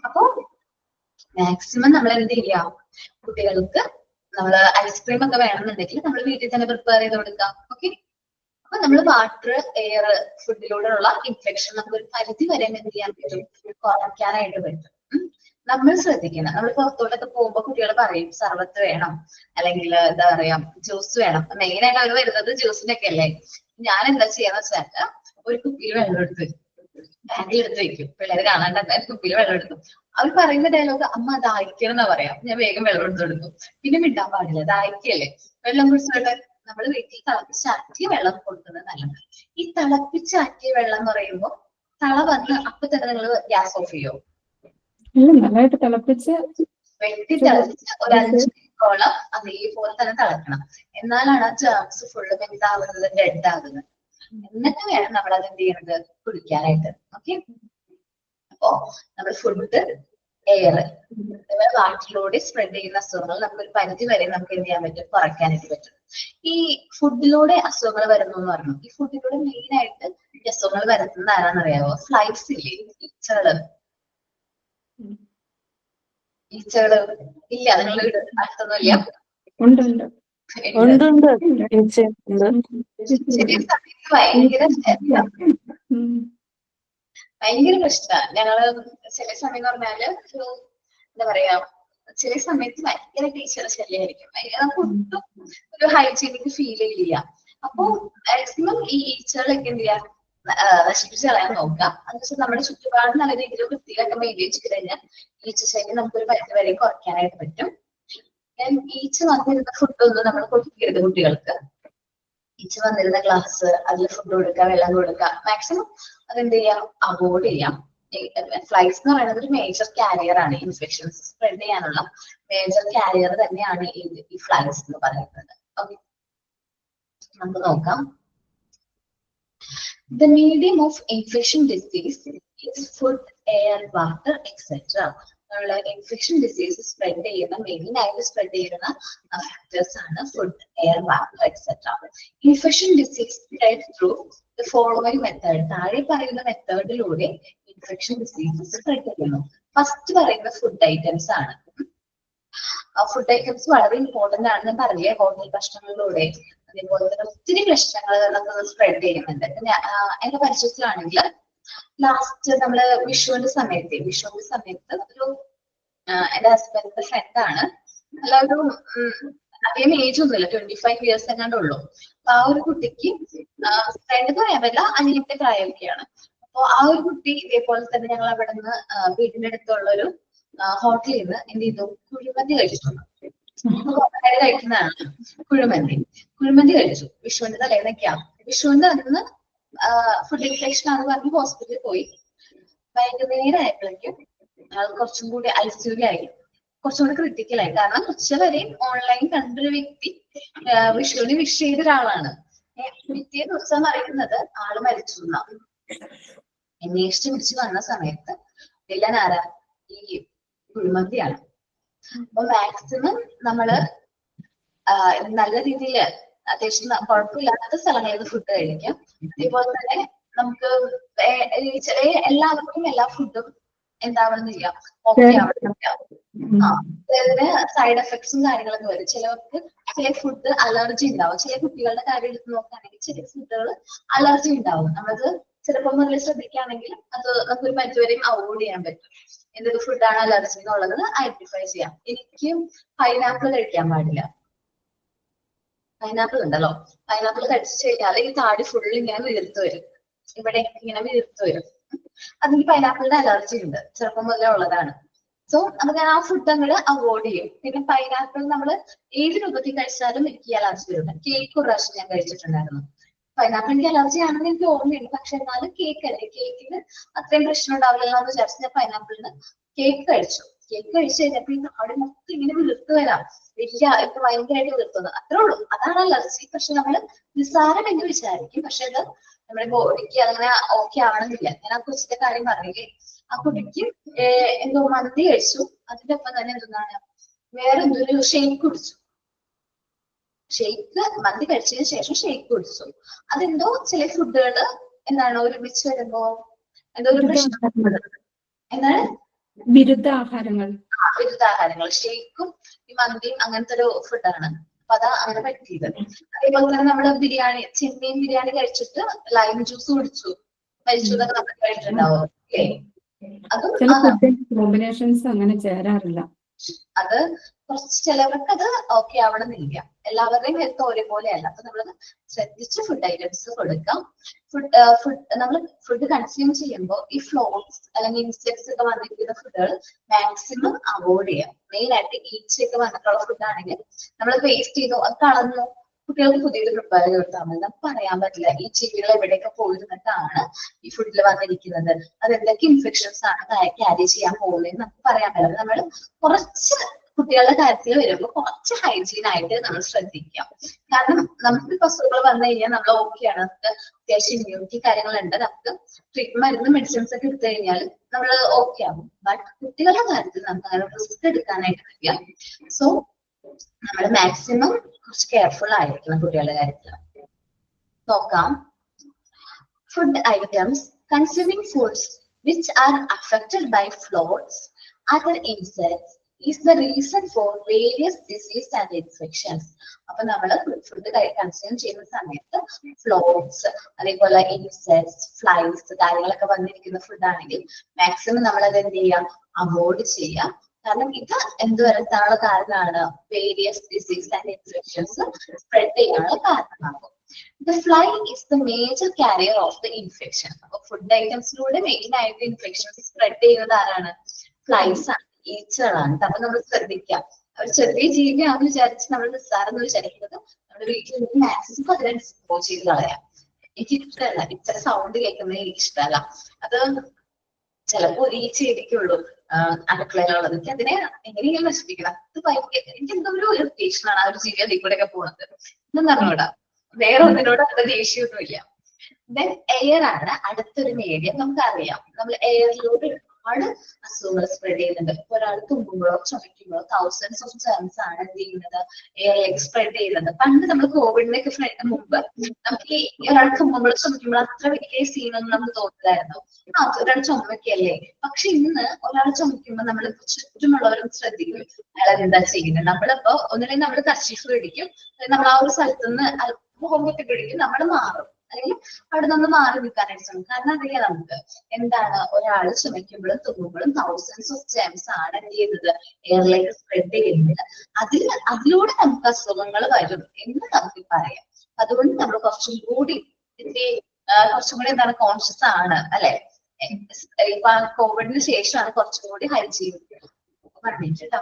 അപ്പൊ മാക്സിമം നമ്മൾ എന്ത് ചെയ്യാം, കുട്ടികൾക്ക് നമ്മള് ഐസ്ക്രീം ഒക്കെ വേണമെന്നുണ്ടെങ്കിൽ നമ്മൾ വീട്ടിൽ തന്നെ പ്രിപ്പയർ ചെയ്ത് കൊടുക്കാം. ഓക്കെ. അപ്പൊ നമ്മൾ വാട്ടർ, എയർ, ഫുഡിലൂടെയുള്ള ഇൻഫെക്ഷൻ നമുക്ക് ഒരു പരിധി വരെ എന്ത് ചെയ്യാൻ പറ്റും, കുറയ്ക്കാനായിട്ട് പറ്റും. നമ്മൾ ശ്രദ്ധിക്കണം. നമ്മൾ പുറത്തോട്ടൊക്കെ പോകുമ്പോൾ കുട്ടികൾ പറയും സർബത്ത് വേണം, അല്ലെങ്കിൽ എന്താ പറയാ ജ്യൂസ് വേണം. മെയിൻ ആയിട്ട് അവർ വരുന്നത് ജ്യൂസിനൊക്കെ അല്ലേ. ഞാൻ എന്താ ചെയ്യാന്ന് വെച്ചാൽ ഒരു കുപ്പിയിൽ വെള്ളം എടുത്ത് ബാഗിൽ എടുത്ത് വെക്കും. പിള്ളേർ കാണാണ്ട് കുപ്പിയിൽ വെള്ളം എടുക്കും. അവർ പറയുന്ന ഡയലോഗ് അമ്മ ദാഹിക്കണം എന്നാ പറയാം. ഞാൻ വേഗം വെള്ളം എടുത്ത് കൊടുക്കും. പിന്നെ മിണ്ടാൻ പാടില്ല, ദാഹിക്കല്ലേ, വെള്ളം കുടിച്ചോട്ടെ. നമ്മൾ വീട്ടിൽ തിളപ്പിച്ചാറ്റിയ വെള്ളം കൊടുക്കുന്നത് നല്ലതാണ്. ഈ തിളപ്പിച്ചാറ്റിയ വെള്ളം എന്ന് പറയുമ്പോൾ തള വന്ന് അപ്പൊ തന്നെ നിങ്ങൾ ഗ്യാസ് ഓഫ് ചെയ്യോ? നന്നായിട്ട് തിളപ്പിച്ച് വെട്ടി തിളപ്പിച്ച് ഒരു 5 മിനിറ്റോളം അതേപോലെ തന്നെ തിളക്കണം. എന്നാലാണ് ആ ജേംസ് ഫുള്ള് എന്താവുന്നത്, ഡെഡ് ആകുന്നത്. എന്നിട്ട് വേണം നമ്മൾ അത് എന്ത് ചെയ്യുന്നത്, കുടിക്കാനായിട്ട്. ഓക്കെ. അപ്പോ നമ്മൾ ഫുഡ്, എയർ, വാട്ടിലൂടെ സ്പ്രെഡ് ചെയ്യുന്ന അസുഖങ്ങൾ നമുക്ക് ഒരു പരിധി വരെ നമുക്ക് എന്ത് ചെയ്യാൻ പറ്റും, കുറയ്ക്കാനായിട്ട് പറ്റും. ഈ ഫുഡിലൂടെ അസുഖങ്ങൾ വരുന്നു എന്ന് പറഞ്ഞു. ഈ ഫുഡിലൂടെ മെയിൻ ആയിട്ട് അസുഖങ്ങൾ വരുന്നത് ആരാന്നറിയാമോ? ഫ്ലൈസ് ഇല്ലേ, ഈച്ചകള് ഇല്ല നിങ്ങൾ അടുത്തൊന്നുമില്ല? ചെറിയ സമയത്ത് ഭയങ്കര പ്രശ്നമാണ്. ഞങ്ങള് ചില സമയം എന്ന് പറഞ്ഞാല് ഒരു എന്താ പറയാ, ചില സമയത്ത് ഭയങ്കര ടീച്ചറുടെ ശല്യമായിരിക്കും. നമുക്ക് ഒട്ടും ഒരു ഹൈജീനിക് ഫീൽ ചെയ്യില്ല. അപ്പൊ മാക്സിമം ഈ ഈച്ചകളൊക്കെ എന്ത് ചെയ്യാ, നശിപ്പിച്ച് കളയാൻ നോക്കാം. എന്ന് വെച്ചാൽ നമ്മുടെ ചുറ്റുപാട് നല്ല രീതിയിൽ വൃത്തിയിലൊക്കെ മെയിൻറ്റെയിൻ ചെയ്ത് കഴിഞ്ഞാൽ ഈച്ച ശല്യം നമുക്കൊരു പരിധി വരെ കുറയ്ക്കാനായിട്ട് പറ്റും. ഈച്ച വന്നിരുന്ന ഫുഡൊന്നും നമ്മൾ കൊടുക്കരുത് കുട്ടികൾക്ക്. ഈച്ച വന്നിരുന്ന ഗ്ലാസ്, അതിൽ ഫുഡ് കൊടുക്കുക, വെള്ളം കൊടുക്കുക. മാക്സിമം അതെന്ത് ചെയ്യാം, അവോയ്ഡ് ചെയ്യാം. ഫ്ലൈസ് എന്ന് പറയുന്നത് ഒരു മേജർ കാരിയർ ആണ്. ഇൻഫെക്ഷൻസ് സ്പ്രെഡ് ചെയ്യാനുള്ള മേജർ കാരിയർ തന്നെയാണ് ഈ ഫ്ലൈസ് എന്ന് പറയുന്നത്. ഓക്കെ, നമുക്ക് നോക്കാം. The medium of infection disease is food, air, water, etc. Infection disease spread ചെയ്യുന്ന മെയിൻ ആയിട്ട് സ്പ്രെഡ് ചെയ്യുന്ന ഫാക്ടേഴ്സ് ആണ് food, air, water etcetera. Infection disease spread through the following method. താഴെ പറയുന്ന മെത്തേഡിലൂടെ ഇൻഫെക്ഷൻ ഡിസീസ് സ്പ്രെഡ് ചെയ്യുന്നു. First പറയുന്ന food items ആണ്. Food items വളരെ ഇമ്പോർട്ടന്റ് ആണ്. ഞാൻ പറഞ്ഞില്ലേ, ഹോട്ടൽ ഭക്ഷണങ്ങളിലൂടെ അതേപോലെ തന്നെ ഒത്തിരി പ്രശ്നങ്ങൾ നമുക്ക് സ്പ്രെഡ് ചെയ്യുന്നുണ്ട്. എന്റെ പരിചയത്തിലാണെങ്കിൽ ലാസ്റ്റ് നമ്മള് വിഷുവിന്റെ സമയത്ത് ഒരു എന്റെ ഹസ്ബൻഡിന്റെ ഫ്രണ്ടാണ്. നല്ല ഒരു അധികം ഏജ് ഒന്നുമില്ല, 25 years എങ്ങാണ്ടുള്ളൂ. അപ്പൊ ആ ഒരു കുട്ടിക്ക് ഫ്രണ്ട് പറയാൻ പറ്റില്ല, അനിയത്തെ പ്രായമൊക്കെയാണ്. അപ്പൊ ആ ഒരു കുട്ടി ഇതേപോലെ തന്നെ ഞങ്ങൾ അവിടെ നിന്ന് വീടിന്റെ അടുത്തുള്ള ഒരു ഹോട്ടലിൽ നിന്ന് എന്ത് ചെയ്തു, കുഴിമന്തി കഴിച്ചിട്ടുണ്ട്. കഴിക്കുന്നതാണ് കുഴിമന്തി കഴിച്ചു. വിഷുവിന്റെ തലേന്നൊക്കെയാണ്. വിഷുവിന്റെ അന്ന് ഫുഡ് ഇൻഫെക്ഷൻ ആണെന്ന് പറഞ്ഞ് ഹോസ്പിറ്റലിൽ പോയി. വൈകുന്നേരം ആയപ്പോഴേക്കും കുറച്ചും കൂടി ഐസിയുലായി, കുറച്ചും കൂടി ക്രിട്ടിക്കലായി. കാരണം ഉച്ചവരെയും ഓൺലൈൻ കണ്ടൊരു വ്യക്തി വിഷുവിന് വിഷ് ചെയ്ത ഒരാളാണ്. പിറ്റേ ദിവസം അറിയുന്നത് ആള് മരിച്ചു എന്നാണ്. അന്വേഷിച്ച് പിടിച്ച് വന്ന സമയത്ത് വില്ലൻ ആരാ, ഈ കുഴിമന്തിയാണ്. അപ്പൊ മാക്സിമം നമ്മള് നല്ല രീതിയിൽ അത്യാവശ്യം കുഴപ്പമില്ലാത്ത സ്ഥലങ്ങളിൽ ഫുഡ് കഴിക്കാം. അതേപോലെ തന്നെ നമുക്ക് എല്ലാവർക്കും എല്ലാ ഫുഡും എന്താവണമെന്നില്ല, ഓക്കെ ആവണമെന്നില്ല. അതായത് സൈഡ് എഫക്ട്സും കാര്യങ്ങളൊക്കെ വരും. ചിലവർക്ക് ചില ഫുഡ് അലർജി ഉണ്ടാവും. ചില കുട്ടികളുടെ കാര്യം എടുത്ത് നോക്കുകയാണെങ്കിൽ ചില ഫുഡുകൾ അലർജി ഉണ്ടാവും. നമ്മളത് ചിലപ്പോൾ മുതൽ ശ്രദ്ധിക്കുകയാണെങ്കിൽ അത് നമുക്കൊരു പരിധിവരെയും അവോയ്ഡ് ചെയ്യാൻ പറ്റും. എന്തൊക്കെ ഫുഡാണ് അലർജി എന്നുള്ളത് ഐഡന്റിഫൈ ചെയ്യാം. എനിക്ക് പൈനാപ്പിൾ കഴിക്കാൻ പാടില്ല. പൈനാപ്പിൾ ഉണ്ടല്ലോ, പൈനാപ്പിൾ കഴിച്ചു കഴിഞ്ഞാൽ ഈ താടി ഫുൾ ഇങ്ങനെ വീർത്ത് വരും, ഇവിടെ ഇങ്ങനെ വീർത്ത് വരും. അതിന് പൈനാപ്പിളിന്റെ അലർജി ഉണ്ട്, ചെറുപ്പം മുതലേ ഉള്ളതാണ്. സോ നമുക്ക് ആ ഫുഡ് അങ്ങോട്ട് അവോയ്ഡ് ചെയ്യും. പിന്നെ പൈനാപ്പിൾ നമ്മൾ ഏത് രൂപത്തിൽ കഴിച്ചാലും എനിക്ക് അലർജി വരും. കേക്ക് ഒരു പ്രാവശ്യം ഞാൻ കഴിച്ചിട്ടുണ്ടായിരുന്നു. പൈനാപ്പിൾ എനിക്ക് അലർജി ആണെന്ന് എനിക്ക് ഓർമ്മയുണ്ട്, പക്ഷെ എന്നാലും കേക്ക് അല്ലേ, കേക്കിന് അത്രയും പ്രശ്നം ഉണ്ടാവില്ലല്ലോ എന്ന് വിചാരിച്ച് ഞാൻ പൈനാപ്പിളിന് കേക്ക് കഴിച്ചു. കേക്ക് കഴിച്ചു കഴിഞ്ഞപ്പോ ഈ നാട് മൊത്തം ഇങ്ങനെ വീർത്ത് വരാം, വലിയ ഇപ്പൊ ഭയങ്കരമായിട്ട് വീർത്തുന്നത്, അത്രേ ഉള്ളൂ. അതാണ് അലർജി. പക്ഷെ നമ്മള് നിസ്സാരം എന്ന് വിചാരിക്കും, പക്ഷെ അത് നമ്മുടെ ബോഡിക്ക് അങ്ങനെ ഓക്കെ ആവണമെന്നില്ല. ഞാൻ ആ കൊച്ചിന്റെ കാര്യം പറഞ്ഞില്ലേ, ആ കുട്ടിക്ക് എന്തോ മന്തി കഴിച്ചു, അതിന്റെ ഒപ്പം തന്നെ എന്താണ് വേറെ എന്തൊരു ഷേക്ക് കുടിച്ചു. ഷേക്ക് മന്തി കഴിച്ചതിന് ശേഷം ഷേക്ക് കുടിച്ചു. അതെന്തോ ചില ഫുഡുകള് എന്താണ് ഒരുമിച്ച് വരുമ്പോ എന്തോ ഒരു പ്രശ്നം. എന്താണ് വിരുദ്ധാഹാരങ്ങൾ. വിരുദ്ധാഹാരങ്ങൾ. ഷേക്കും ഈ മന്തിയും അങ്ങനത്തെ ഒരു ഫുഡാണ്. അപ്പൊ അതാ അങ്ങനെ പറ്റിയത്. അതേപോലെ തന്നെ നമ്മള് ബിരിയാണി, ചെമ്മീൻ ബിരിയാണി കഴിച്ചിട്ട് ലൈം ജ്യൂസ് കുടിച്ചു, മരിച്ചു എന്നൊക്കെ നമ്മൾ കഴിച്ചിട്ടുണ്ടാവും അല്ലേ? അതും ചില ഫുഡിന്റെ കോമ്പിനേഷൻസ് അങ്ങനെ ചേരാറില്ല. അത് കുറച്ച് ചിലവർക്ക് അത് ഓക്കെ ആവണമെന്നില്ല. എല്ലാവരുടെയും ഹെൽത്ത് ഒരേപോലെ അല്ല. അപ്പൊ നമ്മളത് ശ്രദ്ധിച്ച് ഫുഡ് ഐറ്റംസ് കൊടുക്കാം. നമ്മൾ ഫുഡ് കൺസ്യൂം ചെയ്യുമ്പോൾ ഈ ഫ്ലോട്ട്സ് അല്ലെങ്കിൽ ഇൻസെക്ട്സ് ഒക്കെ വന്നിരിക്കുന്ന ഫുഡുകൾ മാക്സിമം അവോയ്ഡ് ചെയ്യാം. മെയിൻ ആയിട്ട് ഈച്ചയൊക്കെ വന്നിട്ടുള്ള ഫുഡാണെങ്കിൽ നമ്മൾ വേസ്റ്റ് ചെയ്തോ അത് കളഞ്ഞോ കുട്ടികൾക്ക് പുതിയൊരു പ്രിപ്പയർ കൊടുത്താൽ മതി. നമുക്ക് പറയാൻ പറ്റില്ല ഈ ജീവികൾ എവിടെയൊക്കെ പോയിരുന്നിട്ടാണ് ഈ ഫുഡിൽ വന്നിരിക്കുന്നത്, അത് എന്തൊക്കെ ഇൻഫെക്ഷൻസ് ആണ് ക്യാരി ചെയ്യാൻ പോകുന്നതെന്ന് നമുക്ക് പറയാൻ പറ്റില്ല. നമ്മൾ കുറച്ച് കുട്ടികളുടെ കാര്യത്തിൽ വരുമ്പോൾ കുറച്ച് ഹൈജീൻ ആയിട്ട് നമ്മൾ ശ്രദ്ധിക്കാം. കാരണം നമുക്ക് അസുഖങ്ങൾ വന്നു കഴിഞ്ഞാൽ നമ്മൾ ഓക്കെയാണ്, നമുക്ക് അത്യാവശ്യം ഇമ്മ്യൂണിറ്റി കാര്യങ്ങളുണ്ട്, നമുക്ക് മരുന്ന് മെഡിസിൻസ് ഒക്കെ എടുത്തു കഴിഞ്ഞാൽ നമ്മൾ ഓക്കെ ആകും. ബട്ട് കുട്ടികളുടെ കാര്യത്തിൽ നമുക്ക് അങ്ങനെ റിസ്ക് എടുക്കാനായിട്ട് കഴിയാം. സോ നമ്മൾ മാക്സിമം കുറച്ച് കെയർഫുൾ ആയിരിക്കണം കുട്ടികളുടെ കാര്യത്തിൽ. നോക്കാം. Food items consuming foods which are affected by floats, other insects is the reason for various disease and infections. അപ്പൊ നമ്മൾ ഫുഡ് കൺസ്യൂം ചെയ്യുന്ന സമയത്ത് ഫ്ലോട്ട്സ് അതേപോലെ ഇൻസെക്ട്സ് ഫ്ലൈസ് കാര്യങ്ങളൊക്കെ വന്നിരിക്കുന്ന ഫുഡാണെങ്കിൽ മാക്സിമം നമ്മൾ അത് എന്ത് ചെയ്യാം, അവോയ്ഡ് ചെയ്യാം. കാരണം ഇത് എന്ത് വരത്താനുള്ള കാരണമാണ്, various disease and infections spread ചെയ്യാനുള്ള കാരണമാകും. The fly is the major carrier of the infection. അപ്പൊ ഫുഡ് ഐറ്റംസിലൂടെ മെയിൻ ആയിട്ട് ഇൻഫെക്ഷൻസ് സ്പ്രെഡ് ചെയ്യുന്നത് ആരാണ്? ഫ്ലൈസ് ആണ്, ഈച്ചകളാണ്. അപ്പൊ നമ്മൾ ശ്രദ്ധിക്കാം. അവർ ചെറിയ ജീവിയാണെന്ന് വിചാരിച്ച് നമ്മൾ നിസ്സാരെന്ന് വിചാരിക്കുന്നത് നമ്മുടെ വീട്ടിൽ നിന്ന് മാക്സിമം അതിനെ ഡിസ്പോസ് ചെയ്ത് കളയാം. എനിക്ക് ഇഷ്ടമല്ല, ഇത്ര സൗണ്ട് കേൾക്കുന്നത് എനിക്ക് ഇഷ്ടമല്ല. അത് ചിലപ്പോ ഒരു ഈച്ച ഇരിക്കുള്ളൂ അടുക്കളയിലുള്ളത്, എനിക്ക് അതിനെ എങ്ങനെയെങ്കിലും നശിപ്പിക്കണം. അത് ഭയങ്കര എനിക്ക് എന്തോ ഒരു ഇറിറ്റേഷനാണ് ആ ഒരു ജീവി അതിൽ കൂടെ ഒക്കെ പോകുന്നത്. ഇതെന്ന് പറഞ്ഞോടാ, വേറെ ഒന്നിനോട് അത്ര ദേഷ്യമൊന്നുമില്ല. ദെൻ എയർ ആണ് അടുത്തൊരു മീഡിയം. നമുക്കറിയാം നമ്മൾ എയറിലൂടെ ഒരുപാട് അസുഖങ്ങൾ സ്പ്രെഡ് ചെയ്യുന്നുണ്ട്. ഇപ്പൊ ഒരാൾ തുമ്മുമ്പോഴോ ചുമയ്ക്കുമ്പോഴോ തൗസൻഡ്സ് ഓഫ് ജേംസ് ആണ് എന്ത് ചെയ്യുന്നത്, എയറിലേക്ക് സ്പ്രെഡ് ചെയ്യുന്നത്. പണ്ട് നമ്മൾ കോവിഡിനൊക്കെ മുമ്പ് നമുക്ക് ഈ ഒരാൾ തുമ്മുമ്പോഴോ ചുമയ്ക്കുമ്പോഴോ അത്ര വലിയ സീനൊന്നും നമുക്ക് തോന്നില്ലായിരുന്നു. ഒരാൾ ചുമയ്ക്കല്ലേ. പക്ഷെ ഇന്ന് ഒരാൾ ചുമയ്ക്കുമ്പോൾ നമ്മൾ ചുറ്റുമുള്ളവരും ശ്രദ്ധിക്കും അയാൾ എന്താ ചെയ്യുന്നത്. നമ്മളിപ്പോ ഒന്നില്ലെങ്കിൽ നമ്മൾ കർച്ചീഫ് പിടിക്കും, നമ്മൾ ആ ഒരു സ്ഥലത്തുനിന്ന് മുഖം പൊട്ടി പിടിക്കും, നമ്മൾ മാറും, അല്ലെങ്കിൽ അവിടെ നിന്ന് മാറി നിൽക്കാനായിട്ട് ശ്രമിക്കും. കാരണം അറിയാം നമുക്ക് എന്താണ് ഒരാൾ ചുമയ്ക്കുമ്പോഴും തുമ്മുമ്പോഴും തൗസൻഡ്സ് ഓഫ് ജേംസ് ആണ് എന്ത് ചെയ്യുന്നത്, എയറിലേക്ക് സ്പ്രെഡ് ചെയ്യുന്നത്. അതിലൂടെ നമുക്ക് അസുഖങ്ങൾ വരും എന്ന് നമുക്ക് പറയാം. അതുകൊണ്ട് നമ്മൾ കുറച്ചും കൂടി എന്താണ് കോൺഷ്യസ് ആണ് അല്ലെ. ഇപ്പൊ കോവിഡിന് ശേഷമാണ് കുറച്ചും കൂടി ഹൈജീൻ പറഞ്ഞിട്ടുണ്ടോ.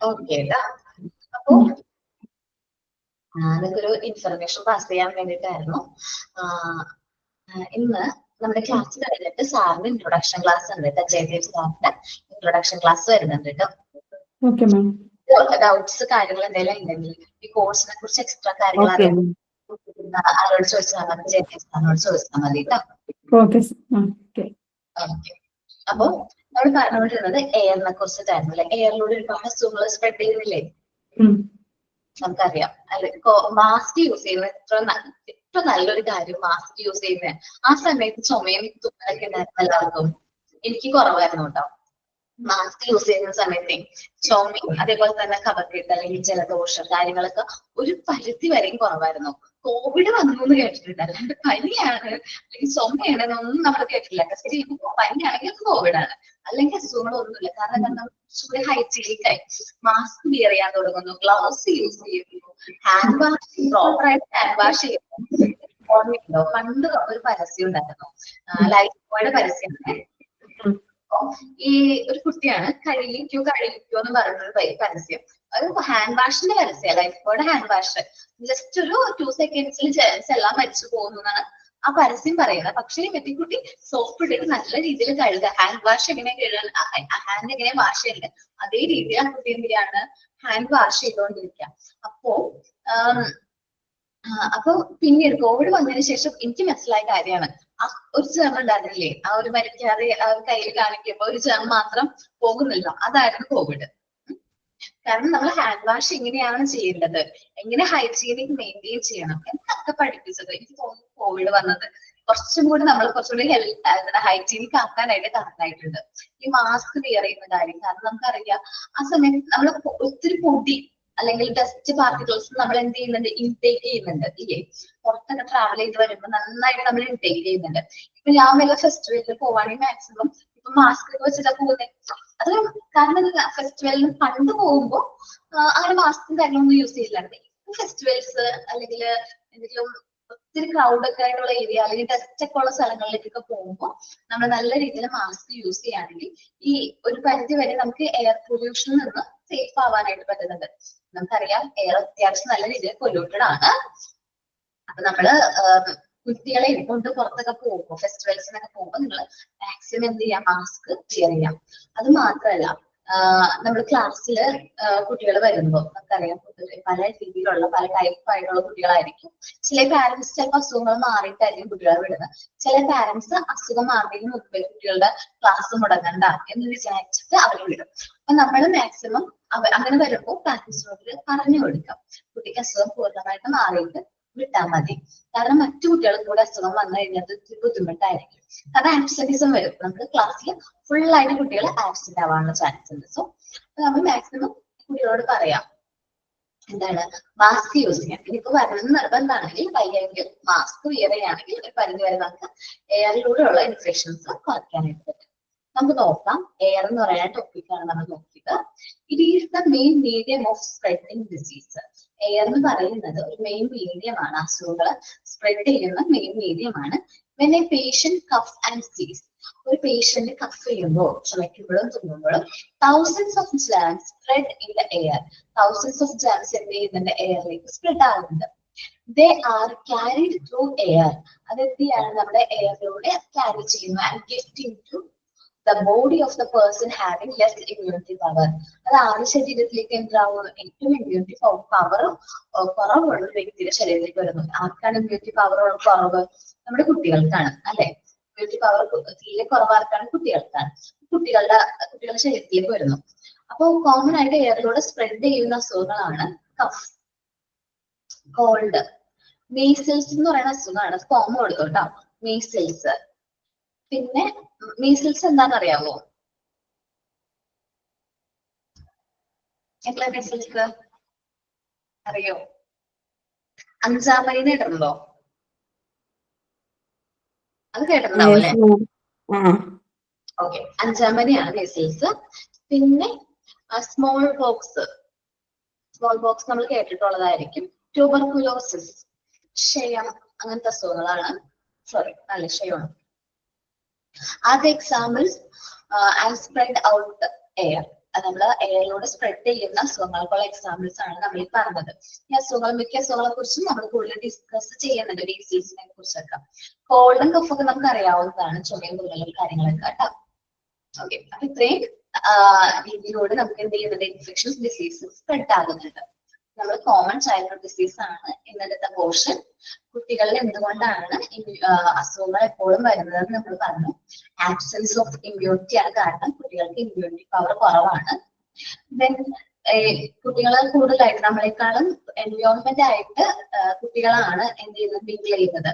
ഓക്കെ. അപ്പോ അതൊരു ഇൻഫർമേഷൻ പാസ് ചെയ്യാൻ വേണ്ടിയിട്ടായിരുന്നു. ഇന്ന് നമ്മുടെ ക്ലാസ് കഴിഞ്ഞിട്ട് സാറിന് ഇൻട്രൊഡക്ഷൻ ക്ലാസ് ഉണ്ട് കേട്ടോ. ജയദേവ് സാറിന്റെ ഇൻട്രൊഡക്ഷൻ ക്ലാസ് വരുന്നുണ്ട് കേട്ടോ. ഡൗട്ട്സ് കാര്യങ്ങൾ എന്തെങ്കിലും ഉണ്ടെങ്കിൽ ഈ കോഴ്സിനെ കുറിച്ച് എക്സ്ട്രാ കാര്യങ്ങൾ അറിയാം ആരോട് ചോദിച്ചാൽ മതി, ജയദേവ് സാറിനോട് ചോദിച്ചാൽ മതി കേട്ടോ. ഓക്കെ. അപ്പൊ നമ്മൾ പറഞ്ഞുകൊണ്ടിരുന്നത് എയറിനെ കുറിച്ചിട്ടായിരുന്നു അല്ലെ. എയറിലൂടെ ഒരുപാട് അസുഖങ്ങൾ സ്പ്രെഡ് ചെയ്യുന്നില്ലേ നമുക്കറിയാം അല്ലെ. മാസ്ക് യൂസ് ചെയ്യുന്നത് ഏറ്റവും നല്ലൊരു കാര്യം മാസ്ക് യൂസ് ചെയ്യുന്നത്. ആ സമയത്ത് ചുമയും തുമ്മലൊക്കെ ഉണ്ടായിരുന്നു എല്ലാവർക്കും. എനിക്ക് കുറവായിരുന്നു കേട്ടോ. മാസ്ക് യൂസ് ചെയ്യുന്ന സമയത്തെ ചുമയും അതേപോലെ തന്നെ കഫക്കെട്ട് അല്ലെങ്കിൽ ജലദോഷം കാര്യങ്ങളൊക്കെ ഒരു പരിധി വരെയും കുറവായിരുന്നു. കോവിഡ് വന്നു എന്ന് കേട്ടിട്ടുണ്ട്, അല്ലാണ്ട് പനിയാണ് അല്ലെങ്കിൽ ചുമയാണെന്നൊന്നും നമ്മൾ കേട്ടില്ല. ശരി, പനിയാണെങ്കിൽ അത് കോവിഡാണ്, അല്ലെങ്കിൽ അസുഖങ്ങളൊന്നുമില്ല. കാരണം നമ്മൾ കുറച്ചുകൂടി ഹൈജീനിക് ആയി മാസ്ക് വിയർ ചെയ്യാൻ തുടങ്ങുന്നു, ഗ്ലൗസ് യൂസ് ചെയ്യുന്നു, ഹാൻഡ് വാഷ് പ്രോപ്പറായിട്ട് ഹാൻഡ് വാഷ് ചെയ്യുന്നു. ഓർമ്മയുണ്ടോ, പണ്ട് ഒരു പരസ്യം ഉണ്ടായിരുന്നു, ലൈഫ് ബോയുടെ പരസ്യമാണ്. ഈ ഒരു കുട്ടിയാണ് കഴിക്കൂ എന്ന് പറയുന്നൊരു പരസ്യം. ഒരു ഹാൻഡ് വാഷിന്റെ പരസ്യം, ലൈഫ് ബോയുടെ ഹാൻഡ് വാഷ്. ജസ്റ്റ് ഒരു 2 സെക്കൻഡ്സിൽ ജെൽസ് എല്ലാം മരിച്ചു പോകുന്നതാണ് ആ പരസ്യം പറയുന്നത്. പക്ഷേ ഈ കുട്ടി സോപ്പ് ഇട്ടിട്ട് നല്ല രീതിയിൽ കഴുകുക, ഹാൻഡ് വാഷ് എങ്ങനെ കഴുകാൻ, ഹാൻഡ് എങ്ങനെ വാഷ് ചെയ്യുക, അതേ രീതിയിൽ ആ കുട്ടി എന്തിനാണ് ഹാൻഡ് വാഷ് ചെയ്തുകൊണ്ടിരിക്കുക. അപ്പൊ പിന്നീട് കോവിഡ് വന്നതിന് ശേഷം എനിക്ക് മനസ്സിലായ കാര്യമാണ്, ആ ഒരു ചേർന്ന് ഉണ്ടായിരുന്നില്ലേ, ആ ഒരു മരിക്കാതെ ആ ഒരു കയ്യിൽ കാണിക്കുമ്പോ ഒരു ചേർന്ന് മാത്രം പോകുന്നില്ല, അതായിരുന്നു കോവിഡ്. കാരണം നമ്മൾ ഹാൻഡ് വാഷ് എങ്ങനെയാണ് ചെയ്യേണ്ടത്, എങ്ങനെ ഹൈജീനിക് മെയിൻറ്റെയിൻ ചെയ്യണം എന്നൊക്കെ പഠിപ്പിച്ചത്. എനിക്ക് തോന്നുന്നു കോവിഡ് വന്നത് കുറച്ചും കൂടി നമ്മൾ കുറച്ചുകൂടി ഹൈജീനിക് ആക്കാനായിട്ട് കാരണമായിട്ടുണ്ട് ഈ മാസ്ക് വിയർ ചെയ്യുന്ന കാര്യം. കാരണം നമുക്കറിയാം ആ സമയത്ത് നമ്മൾ ഒത്തിരി പൊടി അല്ലെങ്കിൽ ഡസ്റ്റ് പാർട്ടിക്കിൾസ് നമ്മൾ എന്ത് ചെയ്യുന്നുണ്ട്, ഇൻടേക്ക് ചെയ്യുന്നുണ്ട് ഇല്ലേ. പുറത്തൊക്കെ ട്രാവൽ ചെയ്ത് വരുമ്പോൾ നന്നായിട്ട് നമ്മൾ ഇൻടേക്ക് ചെയ്യുന്നുണ്ട്. ഇപ്പൊ ഞാൻ വല്ല ഫെസ്റ്റിവലിൽ പോവാണെങ്കിൽ മാക്സിമം ഇപ്പൊ മാസ്ക് വെച്ചിട്ടാ പോകുന്നത്. അത് കാരണം ഫെസ്റ്റിവലിന് പണ്ട് പോകുമ്പോ അങ്ങനെ മാസ്കും കാര്യങ്ങളൊന്നും യൂസ് ചെയ്യില്ലായിരുന്നു. ഇപ്പൊ ഫെസ്റ്റിവൽസ് അല്ലെങ്കിൽ എന്തെങ്കിലും ഒത്തിരി ക്രൗഡ് ഒക്കെ ആയിട്ടുള്ള ഏരിയ അല്ലെങ്കിൽ ഡസ്റ്റ് ഒക്കെ ഉള്ള സ്ഥലങ്ങളിലേക്കൊക്കെ പോകുമ്പോൾ നമ്മൾ നല്ല രീതിയിൽ മാസ്ക് യൂസ് ചെയ്യുകയാണെങ്കിൽ ഈ ഒരു പരിധി വരെ നമുക്ക് എയർ പൊല്യൂഷനിൽ നിന്ന് സേഫ് ആവാനായിട്ട് പറ്റുന്നുണ്ട്. നമുക്കറിയാം എയർ അത്യാവശ്യം നല്ല രീതിയിൽ പൊല്യൂട്ടഡ് ആണ്. അപ്പൊ നമ്മള് കുട്ടികളെ കൊണ്ട് പുറത്തൊക്കെ പോകുമ്പോൾ ഫെസ്റ്റിവൽസിനൊക്കെ പോകുമ്പോൾ നിങ്ങൾ മാക്സിമം എന്ത് ചെയ്യാം, മാസ്ക് വെയർ ചെയ്യാം. അത് മാത്രമല്ല നമ്മൾ ക്ലാസ്സിൽ കുട്ടികൾ വരുമ്പോൾ നമുക്കറിയാം പല രീതിയിലുള്ള പല ടൈപ്പ് ആയിട്ടുള്ള കുട്ടികളായിരിക്കും. ചില പാരന്റ്സ് ചിലപ്പോൾ അസുഖങ്ങൾ മാറിയിട്ടായിരിക്കും കുട്ടികളെ വിടുന്നത്. ചില പാരന്റ്സ് അസുഖം മാറുന്നതിന് മുമ്പേ കുട്ടികളുടെ ക്ലാസ് മുടങ്ങണ്ട എന്ന് വിചാരിച്ചിട്ട് അവർ വിടും. അപ്പൊ നമ്മൾ മാക്സിമം അങ്ങനെ വരുമ്പോൾ പാരന്റ്സിനോട് പറഞ്ഞു കൊടുക്കാം, കുട്ടിക്ക് അസുഖം പൂർണ്ണമായിട്ട് മാറിയിട്ട് വിട്ടാൽ മതി. കാരണം മറ്റു കുട്ടികൾക്ക് കൂടെ അസുഖം വന്നു കഴിഞ്ഞാൽ ബുദ്ധിമുട്ടായിരിക്കും. കാരണം ആബ്സെന്റിസം വരും, നമുക്ക് ക്ലാസ്സിൽ ഫുൾ ആയിട്ട് കുട്ടികൾ ആബ്സെന്റ് ആവാനുള്ള ചാൻസ് ഉണ്ട്. സോ നമ്മൾ മാക്സിമം കുട്ടികളോട് പറയാം എന്താണ്, മാസ്ക് യൂസ് ചെയ്യാം. ഇനിയിപ്പോ വരുന്നത് നിർബന്ധമാണെങ്കിൽ വയ്യെങ്കിൽ മാസ്ക് വിയർ ചെയ്യുകയാണെങ്കിൽ ഒരു പരിധി വരെ നമുക്ക് എയറിലൂടെയുള്ള ഇൻഫെക്ഷൻസ് കുറയ്ക്കാനായിട്ട് പറ്റും. നമുക്ക് നോക്കാം, എയർ എന്ന് പറയുന്ന ടോപ്പിക്കാണ് നമ്മൾ നോക്കിയത്. It is the main medium of spreading disease. Air എന്ന് പറയുന്നത് ഒരു മെയിൻ മീഡിയമാണ്, അസുഖങ്ങൾ സ്പ്രെഡ് ചെയ്യുന്ന മെയിൻ മീഡിയമാണ്. When a patient cough and സീസ്, ഒരു പേഷ്യന്റ് കഫ് ചെയ്യുമ്പോൾ ചുമയ്ക്കുമ്പോഴും തുമ്മുമ്പോഴും thousands of germs spread in the air. Thousands of germs എന്ത് ചെയ്യുന്നുണ്ട്, എയറിലേക്ക് സ്പ്രെഡ് ആകുന്നുണ്ട്. They are carried through air. അത് എന്ത് ചെയ്യാണ്, നമ്മുടെ എയറിലൂടെ ക്യാരി ചെയ്യുന്നു and get into the body of the person having less immunity power. അത് ആരുടെ ശരീരത്തിലേക്ക് എന്താവും, ഏറ്റവും ഇമ്മ്യൂണിറ്റി പവർ കുറവുള്ള ഒരു വ്യക്തിയുടെ ശരീരത്തിലേക്ക് വരുന്നു. ആർക്കാണ് ഇമ്മ്യൂണിറ്റി പവർ കുറവ്? നമ്മുടെ കുട്ടികൾക്കാണ് അല്ലെ. ഇമ്മ്യൂണിറ്റി പവർ തീരെ കുറവാർക്കാണ്, കുട്ടികൾക്കാണ്. കുട്ടികളുടെ ശരീരത്തിലേക്ക് വരുന്നു. അപ്പൊ കോമൺ ആയിട്ട് എയറിലൂടെ സ്പ്രെഡ് ചെയ്യുന്ന അസുഖങ്ങളാണ് കഫ്, കോൾഡ്, മീസിൽസ് എന്ന് പറയുന്ന അസുഖമാണ്. കോമൺ കൊടുത്തു കേട്ടോ, മീസിൽസ്. പിന്നെ മീസിൽസ് എന്താണെന്ന് അറിയാമോ? എത്ര മീസിൽസ് അറിയോ? 5-ാം മരീന്ന് കേട്ടിട്ടുണ്ടോ? അത് കേട്ടിട്ടുണ്ടാവും അല്ലെ? ഓക്കെ, 5-ാം മരിയാണ് മീസിൽസ്. പിന്നെ സ്മോൾ ബോക്സ് നമ്മൾ കേട്ടിട്ടുള്ളതായിരിക്കും. ട്യൂബർകുലോസിസ്, ക്ഷയം, അങ്ങനത്തെ അസുഖങ്ങളാണ്. സോറി അല്ല, ക്ഷയമാണ്. അത് examples and spread out air. നമ്മൾ എയറിലൂടെ സ്പ്രെഡ് ചെയ്യുന്ന അസുഖങ്ങൾക്കുള്ള എക്സാമ്പിൾസ് ആണ് നമ്മൾ ഈ പറഞ്ഞത്. ഈ അസുഖങ്ങൾ, മിക്ക അസുഖങ്ങളെ കുറിച്ചും നമ്മൾ കൂടുതൽ ഡിസ്കസ് ചെയ്യുന്നുണ്ട്, ഡിസീസിനെ കുറിച്ചൊക്കെ. കോൾഡും കഫൊക്കെ നമുക്ക് അറിയാവുന്നതാണ്, ചുമയും തുമ്മലും കാര്യങ്ങളൊക്കെ കേട്ടോ. ഓക്കെ, അപ്പൊ ഇത്രയും രീതിയിലൂടെ നമുക്ക് എന്ത് ചെയ്യുന്നുണ്ട്, ഇൻഫെക്ഷൻസ് ഡിസീസസ് സ്പ്രെഡ് ആകുന്നുണ്ട്. നമ്മൾ കോമൺ ചൈൽഡ്ഹുഡ് ഡിസീസ് ആണ് ഇന്നത്തെ പോർഷൻ. കുട്ടികളിൽ എന്തുകൊണ്ടാണ് അസുഖങ്ങൾ എപ്പോഴും വരുന്നത് നമ്മൾ പറഞ്ഞു. ആബ്സെൻസ് ഓഫ് ഇമ്മ്യൂണിറ്റി ആണ് കാരണം. കുട്ടികൾക്ക് ഇമ്മ്യൂണിറ്റി പവർ കുറവാണ്. ദെൻ കുട്ടികളെ കൂടുതലായിട്ട് നമ്മളെക്കാളും എൻവയോൺമെന്റ് ആയിട്ട് കുട്ടികളാണ് എന്ത് ചെയ്യുന്നത് മിങ്കിൾ ചെയ്യുന്നത്.